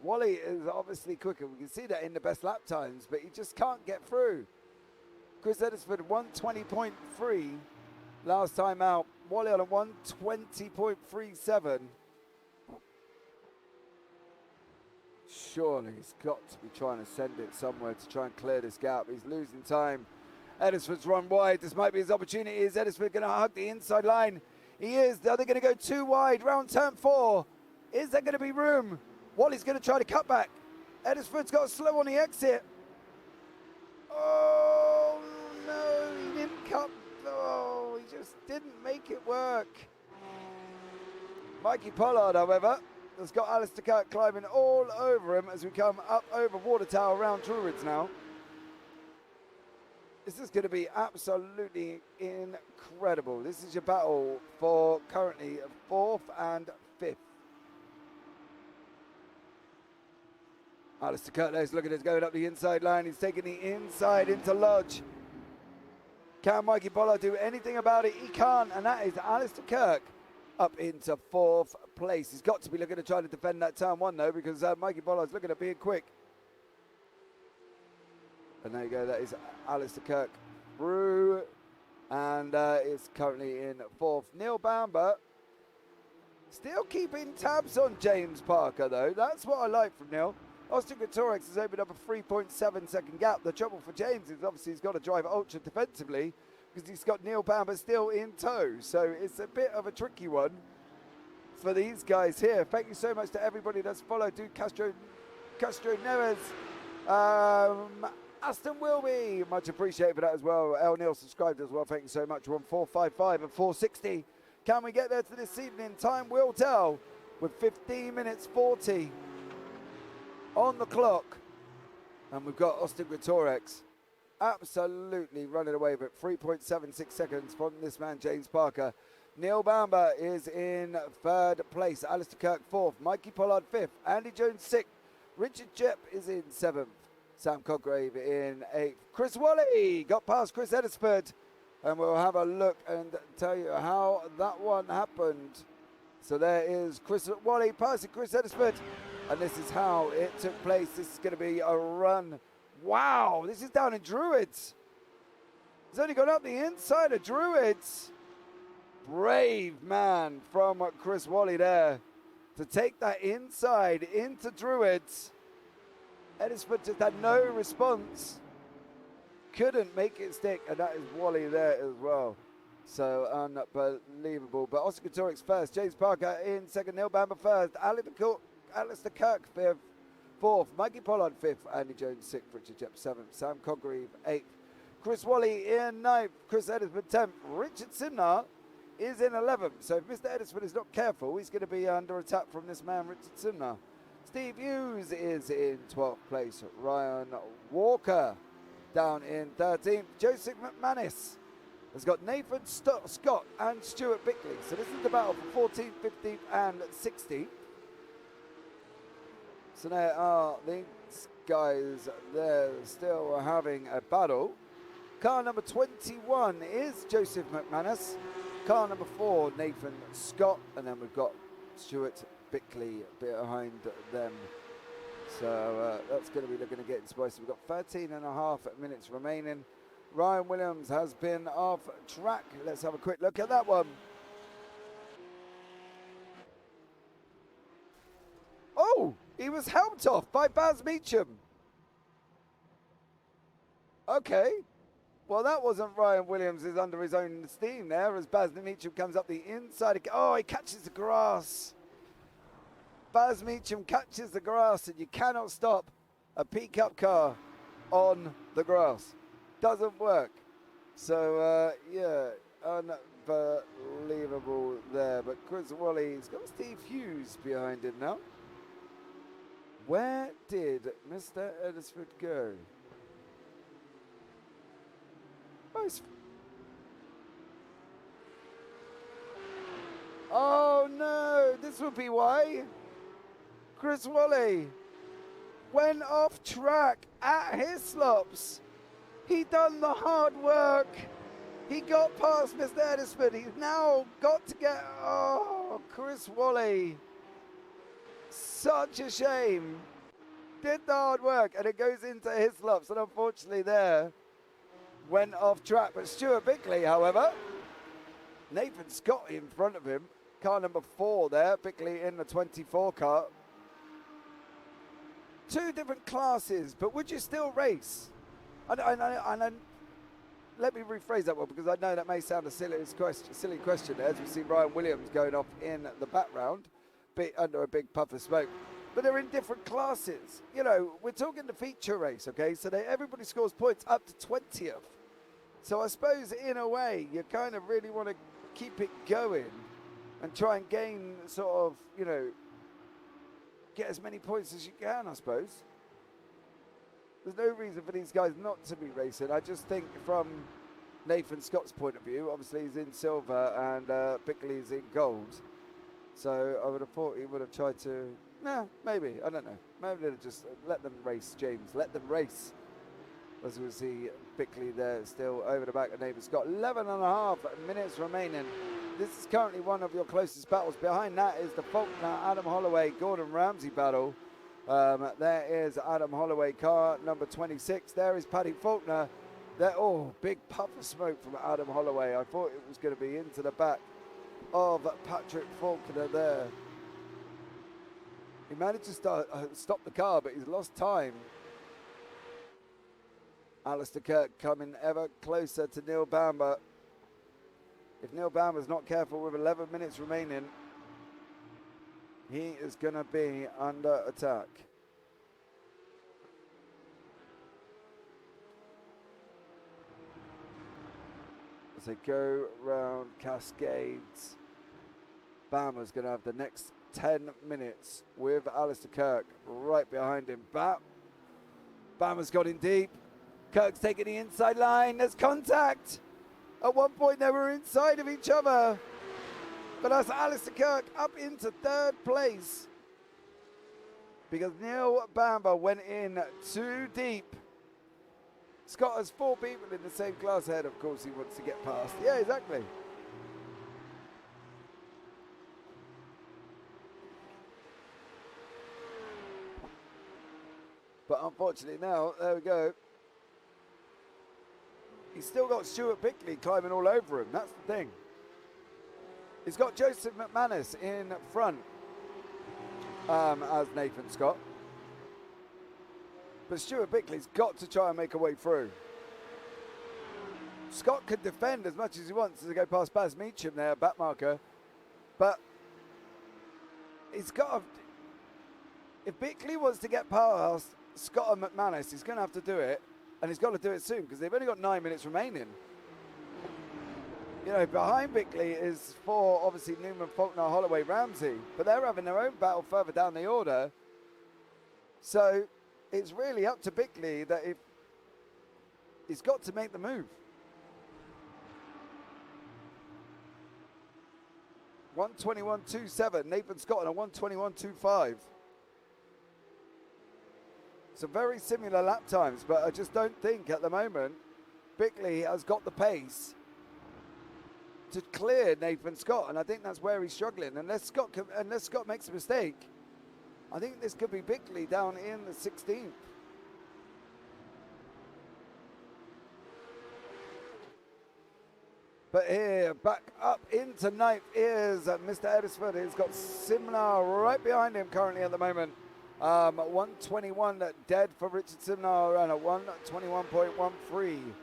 Wally is obviously quicker. We can see that in the best lap times, but he just can't get through. Chris Edisford 1:20.3 last time out. Wally on a 1:20.37. Surely he's got to be trying to send it somewhere to try and clear this gap. He's losing time. Edisford's run wide. This might be his opportunity. Is Edisford going to hug the inside line? He is. Are they going to go too wide? Round turn 4. Is there going to be room? Wally's going to try to cut back. Edisford's got slow on the exit. Oh, no, he didn't cut. Oh, he just didn't make it work. Mikey Pollard, however, has got Alistair Kirk climbing all over him as we come up over Water Tower around Druids now. This is going to be absolutely incredible. This is your battle for currently 4th and 5th. Alistair Kirk is looking at going up the inside line. He's taking the inside into Lodge. Can Mikey Pollard do anything about it? He can't, and that is Alistair Kirk up into 4th place. He's got to be looking to try to defend that turn 1 though, because Mikey Pollard's looking at being quick. And there you go, that is Alistair Kirk through, and is currently in 4th. Neil Bamber still keeping tabs on James Parker though. That's what I like from Neil. Austin Gatorex has opened up a 3.7 second gap. The trouble for James is obviously he's got to drive ultra defensively because he's got Neil Bamber still in tow. So it's a bit of a tricky one for these guys here. Thank you so much to everybody that's followed. Dude Castro Neves, Aston Wilby, much appreciated for that as well. El Neil subscribed as well. Thank you so much. We're on 455 and 460. Can we get there to this evening? Time will tell with 15 minutes 40 on the clock. And we've got Austin Greatorex absolutely running away with 3.76 seconds from this man, James Parker. Neil Bamber is in 3rd place. Alistair Kirk 4th. Mikey Pollard 5th. Andy Jones 6th. Richard Jepp is in 7th. Sam Coggrave in 8th. Chris Wally got past Chris Edisford. And we'll have a look and tell you how that one happened. So there is Chris Wally passing Chris Edisford. And this is how it took place. This is going to be a run. Wow, this is down in Druids. He's only gone up the inside of Druids. Brave man from Chris Wally there to take that inside into Druids. Edisford just had no response. Couldn't make it stick, and that is Wally there as well. So unbelievable. But Oscar Torix first, James Parker in second, Neil Bamber first, Alistair Kirk fifth, 4th, Mikey Pollard 5th, Andy Jones 6th, Richard Jepp 7th, Sam Coggreve 8th, Chris Wally in 9th, Chris Edisford 10th, Richard Simnar is in 11th. So if Mr. Edisford is not careful, he's going to be under attack from this man, Richard Simnar. Steve Hughes is in 12th place, Ryan Walker down in 13th, Joseph McManus has got Nathan Scott and Stuart Bickley. So this is the battle for 14th, 15th and 16th. So there are these guys there still having a battle. Car number 21 is Joseph McManus. Car number 4, Nathan Scott. And then we've got Stuart Bickley behind them. So that's going to be looking to get spicy. We've got 13 and a half minutes remaining. Ryan Williams has been off track. Let's have a quick look at that one. Oh, he was helped off by Baz Meacham. Okay. Well, that wasn't Ryan Williams is under his own steam there as Baz Meacham comes up the inside. Oh, he catches the grass. Baz Meacham catches the grass, and you cannot stop a PCUP car on the grass. Doesn't work. So, yeah, unbelievable there. But Chris Wally's got Steve Hughes behind him now. Where did Mr. Edisford go? Oh no, this would be why. Chris Wally went off track at Hislops. He done the hard work. He got past Mr. Edisford. He's now got to get, oh, Chris Wally. Such a shame. Did the hard work, and it goes into Hislops, and unfortunately there went off track. But Stuart Bickley, however, Nathan Scott in front of him. Car number 4 there, Bickley in the 24 car. 2 different classes, but would you still race? And let me rephrase that one, because I know that may sound a silly question as we see Ryan Williams going off in the background, under a big puff of smoke. but they're in different classes. You know, we're talking the feature race, okay? So everybody scores points up to 20th. So I suppose in a way you kind of really want to keep it going and try and gain sort of, you know, get as many points as you can, I suppose. There's no reason for these guys not to be racing. I just think from Nathan Scott's point of view, obviously he's in silver and Bickley's in gold. So I would have thought he would have tried to, maybe, I don't know. Maybe they'll just let them race, James. Let them race. As we see Bickley there still over the back of Nathan Scott. 11.5 minutes remaining. This is currently one of your closest battles. Behind that is the Faulkner, Adam Holloway, Gordon Ramsay battle. There is Adam Holloway, car number 26. There is Paddy Faulkner. There, big puff of smoke from Adam Holloway. I thought it was going to be into the back of Patrick Faulkner there. He managed to stop the car, but he's lost time. Alistair Kirk coming ever closer to Neil Bamber. If Neil Bamber's not careful with 11 minutes remaining, he is going to be under attack. As they go round Cascades, Bamber's going to have the next 10 minutes with Alistair Kirk right behind him. Bamber's got in deep. Kirk's taking the inside line. There's contact. At one point they were inside of each other. But that's Alistair Kirk up into third place. Because Neil Bamber went in too deep. Scott has 4 people in the same class ahead. Of course he wants to get past. Yeah, exactly. But unfortunately now, there we go. He's still got Stuart Bickley climbing all over him. That's the thing. He's got Joseph McManus in front as Nathan Scott. But Stuart Bickley's got to try and make a way through. Scott can defend as much as he wants as he go past Baz Meacham there, back marker. But he's got to, if Bickley wants to get past Scott and McManus, he's going to have to do it. And he's got to do it soon because they've only got 9 minutes remaining. You know, behind Bickley is 4, obviously, Newman, Faulkner, Holloway, Ramsey. But they're having their own battle further down the order. So it's really up to Bickley that if he's got to make the move. 1:21.27. Nathan Scott on a 1:21.25. So very similar lap times, but I just don't think at the moment Bickley has got the pace to clear Nathan Scott, and I think that's where he's struggling. Unless Scott makes a mistake, I think this could be Bickley down in the 16th. But here, back up into 9th is Mr. Edisford. He's got Simnar right behind him currently at the moment. 1:21 dead for Richard Simnar and a 1:21.13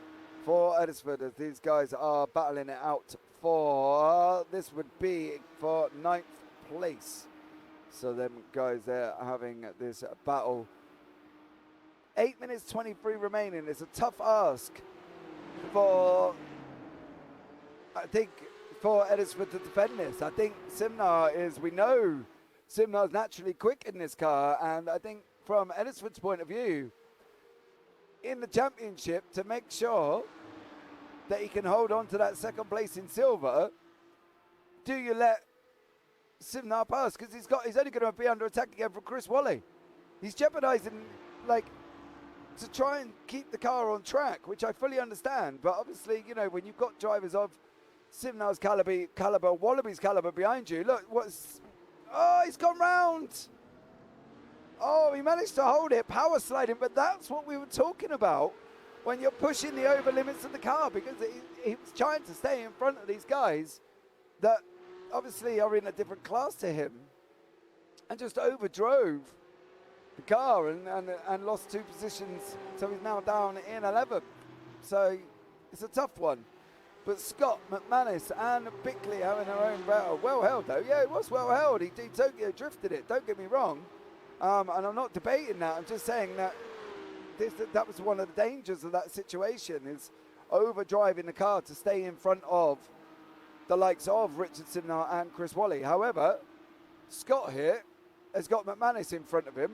for Edisford as these guys are battling it out for, this would be for 9th place. So them guys there having this battle. 8 minutes 23 remaining. It's a tough ask for, I think, for Edisford to defend this. I think Simnar is, we know Simnar's naturally quick in this car, and I think from Edisford's point of view, in the championship, to make sure that he can hold on to that second place in silver, do you let Simnar pass? Because he's only going to be under attack again from Chris Wally. He's jeopardising, like, to try and keep the car on track, which I fully understand. But obviously, you know, when you've got drivers of Simnar's caliber, Wallaby's caliber behind you, look, he's gone round. Oh, he managed to hold it, power sliding, but that's what we were talking about when you're pushing the over limits of the car, because he was trying to stay in front of these guys that obviously are in a different class to him and just overdrove the car and lost 2 positions, so he's now down in 11th. So it's a tough one. But Scott, McManus and Bickley having their own battle. Well held though. Yeah, it was well held. He Tokyo drifted it, don't get me wrong. And I'm not debating that. I'm just saying that that was one of the dangers of that situation, is overdriving the car to stay in front of the likes of Richard Simnett and Chris Wally. However, Scott here has got McManus in front of him,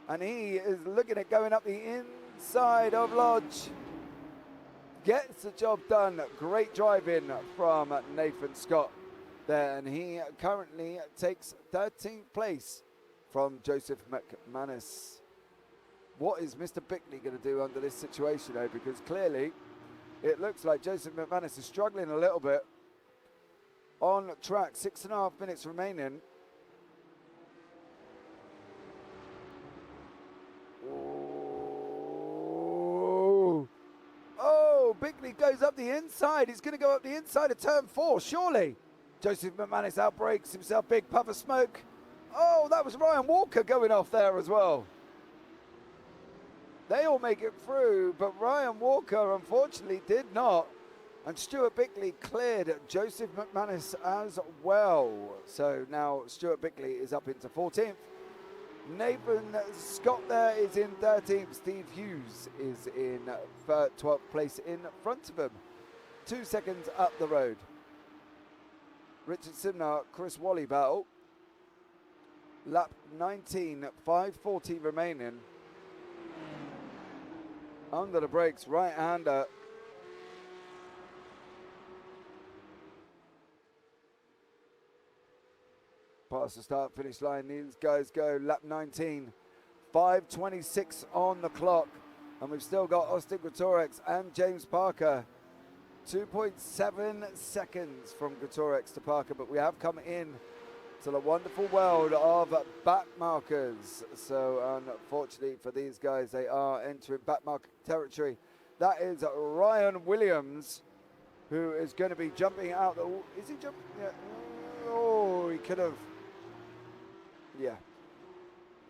and he is looking at going up the inside of Lodge. Gets the job done. Great driving from Nathan Scott there, and he currently takes 13th place from Joseph McManus. What is Mr. Bickley going to do under this situation, though? Because clearly it looks like Joseph McManus is struggling a little bit on track. 6.5 minutes remaining. Oh, Bickley goes up the inside. He's going to go up the inside of turn 4, surely. Joseph McManus outbreaks himself, big puff of smoke. Oh, that was Ryan Walker going off there as well. They all make it through, but Ryan Walker unfortunately did not. And Stuart Bickley cleared Joseph McManus as well. So now Stuart Bickley is up into 14th. Nathan Scott there is in 13th. Steve Hughes is in 12th place in front of him. 2 seconds up the road. Richard Simnett, Chris Wally battle. Lap 19, 5:40 remaining. Under the brakes, right-hander. Past the start-finish line, these guys go lap 19, 5:26 on the clock. And we've still got Austin Greatorex and James Parker. 2.7 seconds from Greatorex to Parker, but we have come in to the wonderful world of back markers. So unfortunately for these guys, they are entering back marker territory. That is Ryan Williams, who is going to be jumping out. Is he jumping? Yeah. Oh, he could have. Yeah.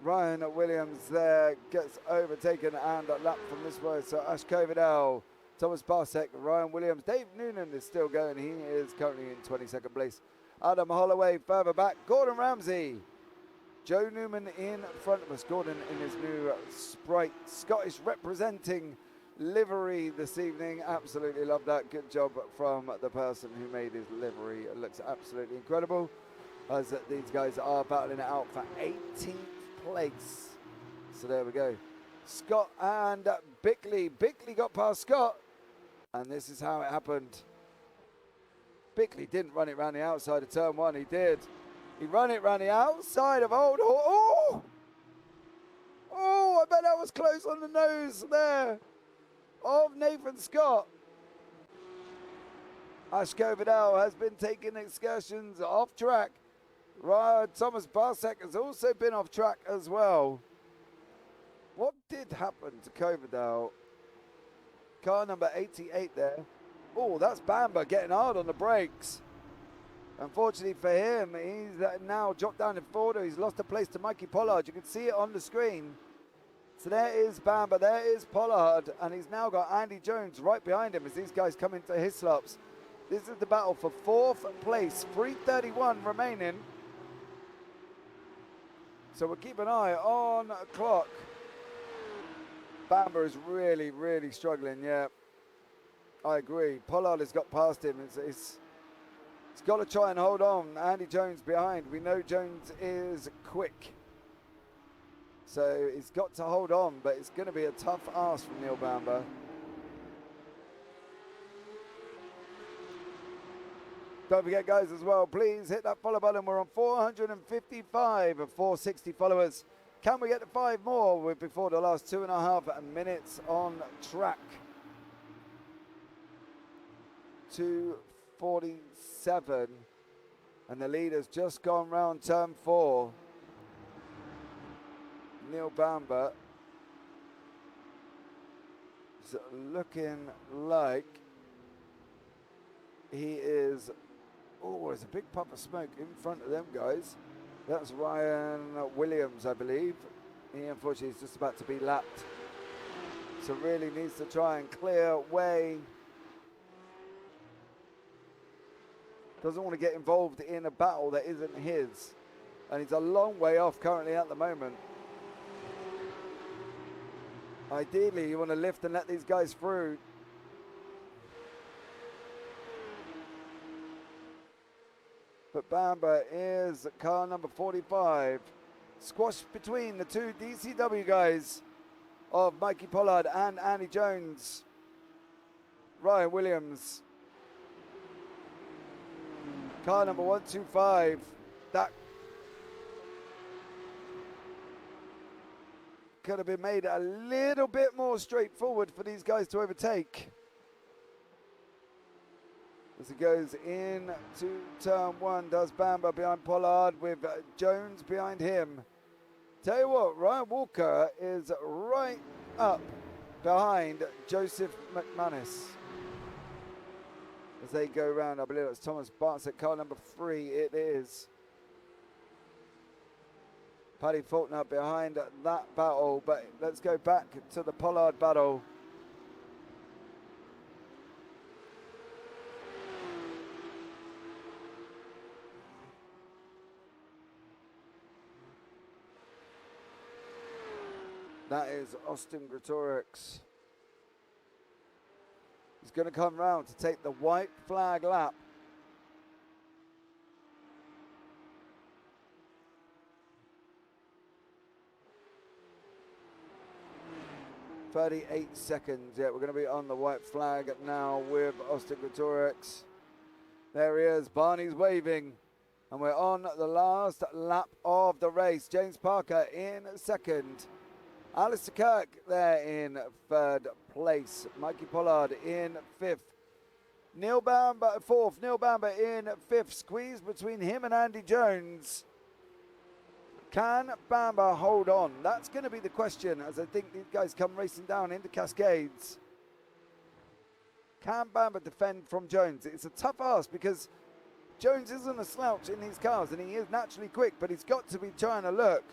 Ryan Williams there gets overtaken and lapped from this way. So Ash Coverdale, Thomas Barsek, Ryan Williams, Dave Noonan is still going. He is currently in 22nd place. Adam Holloway further back. Gordon Ramsay. Joe Newman in front of us. Gordon in his new Sprite Scottish representing livery this evening. Absolutely love that. Good job from the person who made his livery. It looks absolutely incredible, as these guys are battling it out for 18th place. So there we go. Scott and Bickley. Bickley got past Scott, and this is how it happened. Bickley didn't run it round the outside of turn 1. He did. He ran it round the outside of Old Hall. Oh! Oh, I bet that was close on the nose there of Nathan Scott. Ash Coverdale has been taking excursions off track. Thomas Barsek has also been off track as well. What did happen to Coverdale? Car number 88 there. Oh, that's Bamber getting hard on the brakes. Unfortunately for him, he's now dropped down in Fordo. He's lost a place to Mikey Pollard. You can see it on the screen. So there is Bamber, there is Pollard, and he's now got Andy Jones right behind him as these guys come into his slops. This is the battle for 4th place, 3:31 remaining. So we'll keep an eye on the clock. Bamber is really, really struggling, yeah. I agree. Pollard has got past him. It's got to try and hold on. Andy Jones behind. We know Jones is quick, so he's got to hold on, but it's going to be a tough ask from Neil Bamber. Don't forget, guys, as well, please hit that follow button. We're on 455 of 460 followers. Can we get to 5 more before the last 2.5 minutes on track? 2:47, and the leader's just gone round turn 4. Neil Bamber is looking like he is. Oh, there's a big puff of smoke in front of them guys. That's Ryan Williams, I believe. He unfortunately is just about to be lapped, so really needs to try and clear way. Doesn't want to get involved in a battle that isn't his. And he's a long way off currently at the moment. Ideally, you want to lift and let these guys through. But Bamba is car number 45. Squashed between the two DCW guys of Mikey Pollard and Andy Jones. Ryan Williams. Car number 125. That could have been made a little bit more straightforward for these guys to overtake. As he goes in to turn one, does Bamba behind Pollard with Jones behind him. Tell you what, Ryan Walker is right up behind Joseph McManus. As they go around, I believe it's Thomas Bartlett, car number 3, it is. Paddy Faulkner behind that battle, but let's go back to the Pollard battle. That is Austin Gretorix. He's going to come round to take the white flag lap. "38 seconds. Yeah, we're going to be on the white flag now with Austin Gretorix. There he is. Barney's waving. And we're on the last lap of the race. James Parker in second. Alistair Kirk there in third place. Mikey Pollard in fifth. Neil Bamba fourth. Neil Bamba in fifth. Squeeze between him and Andy Jones. Can Bamba hold on? That's going to be the question as I think these guys come racing down into Cascades. Can Bamba defend from Jones? It's a tough ask because Jones isn't a slouch in these cars and he is naturally quick, but he's got to be trying to look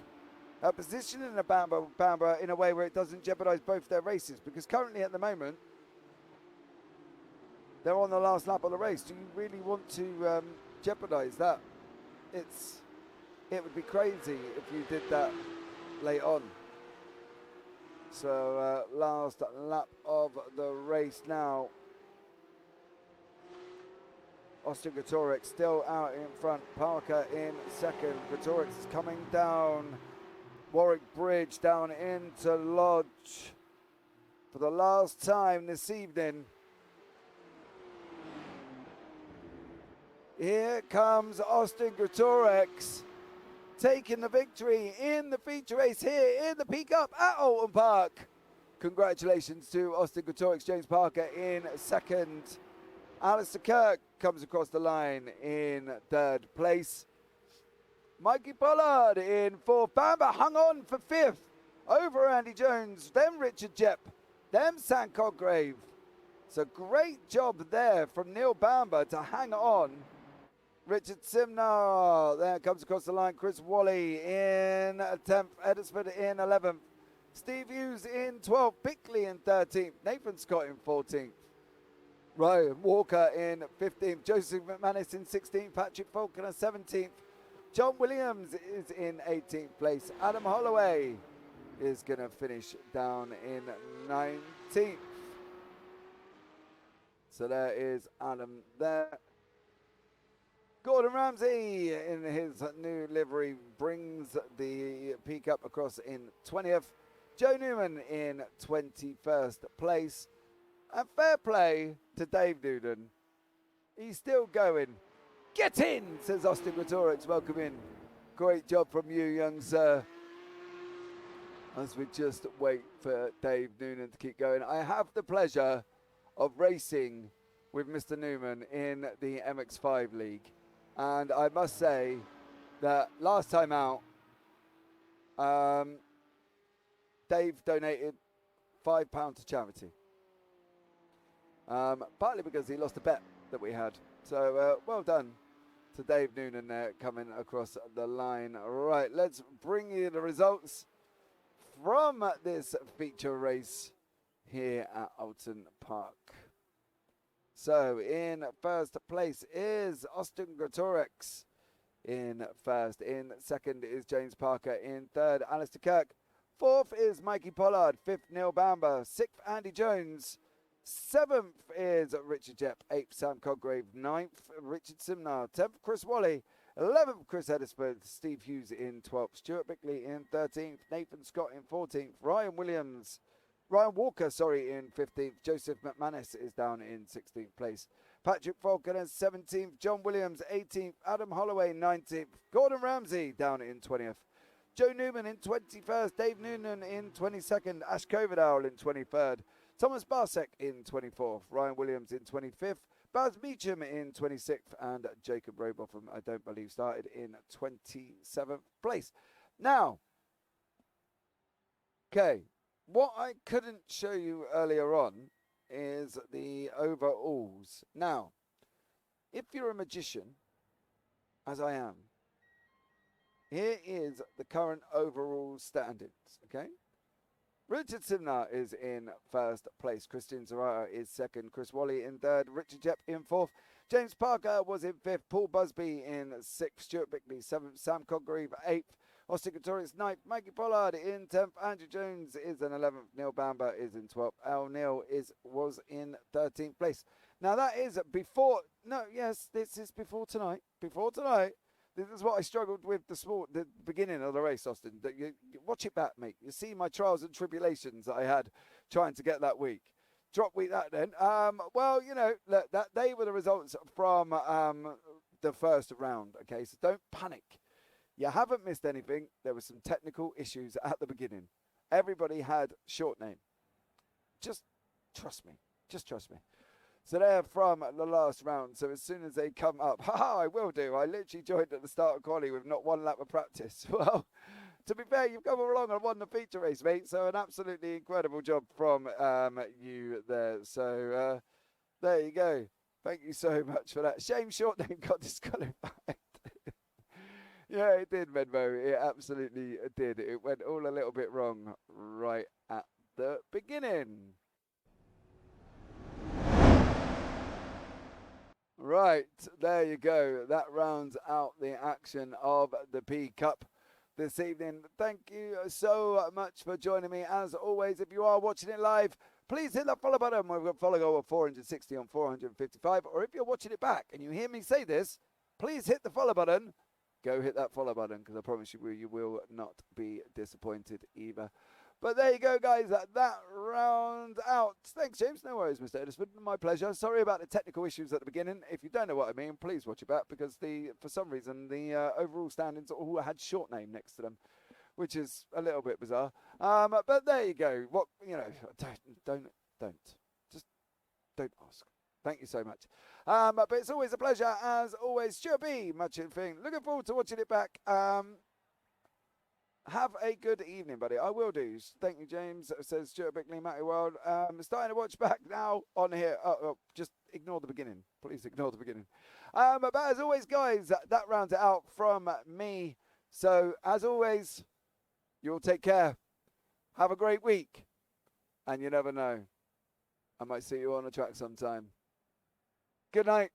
at positioning a Bamba in a way where it doesn't jeopardize both their races, because currently at the moment they're on the last lap of the race. Do you really want to jeopardize that? It would be crazy if you did that late on. So last lap of the race now. Austin Gretorix still out in front. Parker in second. Gretorix is coming down Warwick Bridge down into Lodge for the last time this evening. Here comes Austin Gretorix taking the victory in the feature race here in the PCUP at Oulton Park. Congratulations to Austin Gretorix. James Parker in second. Alistair Kirk comes across the line in third place. Mikey Pollard in fourth. Bamba hung on for fifth over Andy Jones, then Richard Jepp, then Sam Coggrave. So great job there from Neil Bamba to hang on. Richard Simnar there comes across the line. Chris Wally in 10th. Edisford in 11th. Steve Hughes in 12th. Bickley in 13th. Nathan Scott in 14th. Ryan Walker in 15th. Joseph McManus in 16th. Patrick Faulkner 17th. John Williams is in 18th place. Adam Holloway is going to finish down in 19th. So there is Adam there. Gordon Ramsay in his new livery brings the PCUP across in 20th. Joe Newman in 21st place. And fair play to Dave Newden. He's still going. Get in, says Austin Gretorix. Welcome in. Great job from you, young sir. As we just wait for Dave Noonan to keep going. I have the pleasure of racing with Mr. Newman in the MX5 League. And I must say that last time out, Dave donated £5 to charity. Partly because he lost a bet that we had. So well done to Dave Noonan there coming across the line. Right, let's bring you the results from this feature race here at Oulton Park. So in first place is Austin Gretorix in first. In second is James Parker. In third, Alistair Kirk. Fourth is Mikey Pollard. Fifth, Neil Bamber. Sixth, Andy Jones. Seventh is Richard Jepp. Eighth, Sam Codgrave. Ninth, Richard Simnar. 10th, Chris Wally. 11th, Chris Edisford. Steve Hughes in 12th. Stuart Bickley in 13th. Nathan Scott in 14th. Ryan Walker, in 15th. Joseph McManus is down in 16th place. Patrick Falconer 17th. John Williams 18th. Adam Holloway 19th. Gordon Ramsay down in 20th. Joe Newman in 21st. Dave Noonan in 22nd. Ash Coverdale in 23rd. Thomas Barsek in 24th. Ryan Williams in 25th. Baz Meacham in 26th. And Jacob Robotham, I don't believe, started in 27th place. Now, okay, what I couldn't show you earlier on is the overalls. Now, if you're a magician, as I am, here is the current overall standings, okay? Richard Simnar is in first place. Christian Zarata is second. Chris Wally in third. Richard Jepp in fourth. James Parker was in fifth. Paul Busby in sixth. Stuart Bickley seventh. Sam Codgrave eighth. Austin Katorius ninth. Mikey Pollard in 10th. Andrew Jones is in 11th. Neil Bamber is in 12th. Al Neil was in 13th place. Now that is before. No, yes, this is before tonight. Before tonight. This is what I struggled with the beginning of the race, Austin. You watch it back, mate. You see my trials and tribulations that I had trying to get that week. Drop week that then. Well, you know, look, they were the results from the first round. Okay, so don't panic. You haven't missed anything. There were some technical issues at the beginning. Everybody had short name. Just trust me. Just trust me. So they're from the last round. So as soon as they come up, I will do. I literally joined at the start of quali with not one lap of practice. Well, to be fair, you've come along and won the feature race, mate. So an absolutely incredible job from you there. So there you go. Thank you so much for that. Shame short name got disqualified. Yeah, it did, Medmo. It absolutely did. It went all a little bit wrong right at the beginning. Right, there you go. That rounds out the action of the PCUP this evening. Thank you so much for joining me. As always, if you are watching it live, please hit that follow button. We've got follow over 460 on 455. Or if you're watching it back and you hear me say this, please hit the follow button. Go hit that follow button because I promise you will not be disappointed either. But there you go, guys. That rounds out. Thanks, James. No worries, Mr. Edisford. My pleasure. Sorry about the technical issues at the beginning. If you don't know what I mean, please watch it back because for some reason the overall standings all had short name next to them, which is a little bit bizarre. But there you go. What don't just don't ask. Thank you so much. But it's always a pleasure, as always. Stuart B, much in thing. Looking forward to watching it back. Have a good evening, buddy. I will do. Thank you, James. Says Stuart Bickley, Matty World. Starting to watch back now on here. Just ignore the beginning. Please ignore the beginning. But as always, guys, that rounds it out from me. So, as always, you'll take care. Have a great week. And you never know. I might see you on the track sometime. Good night.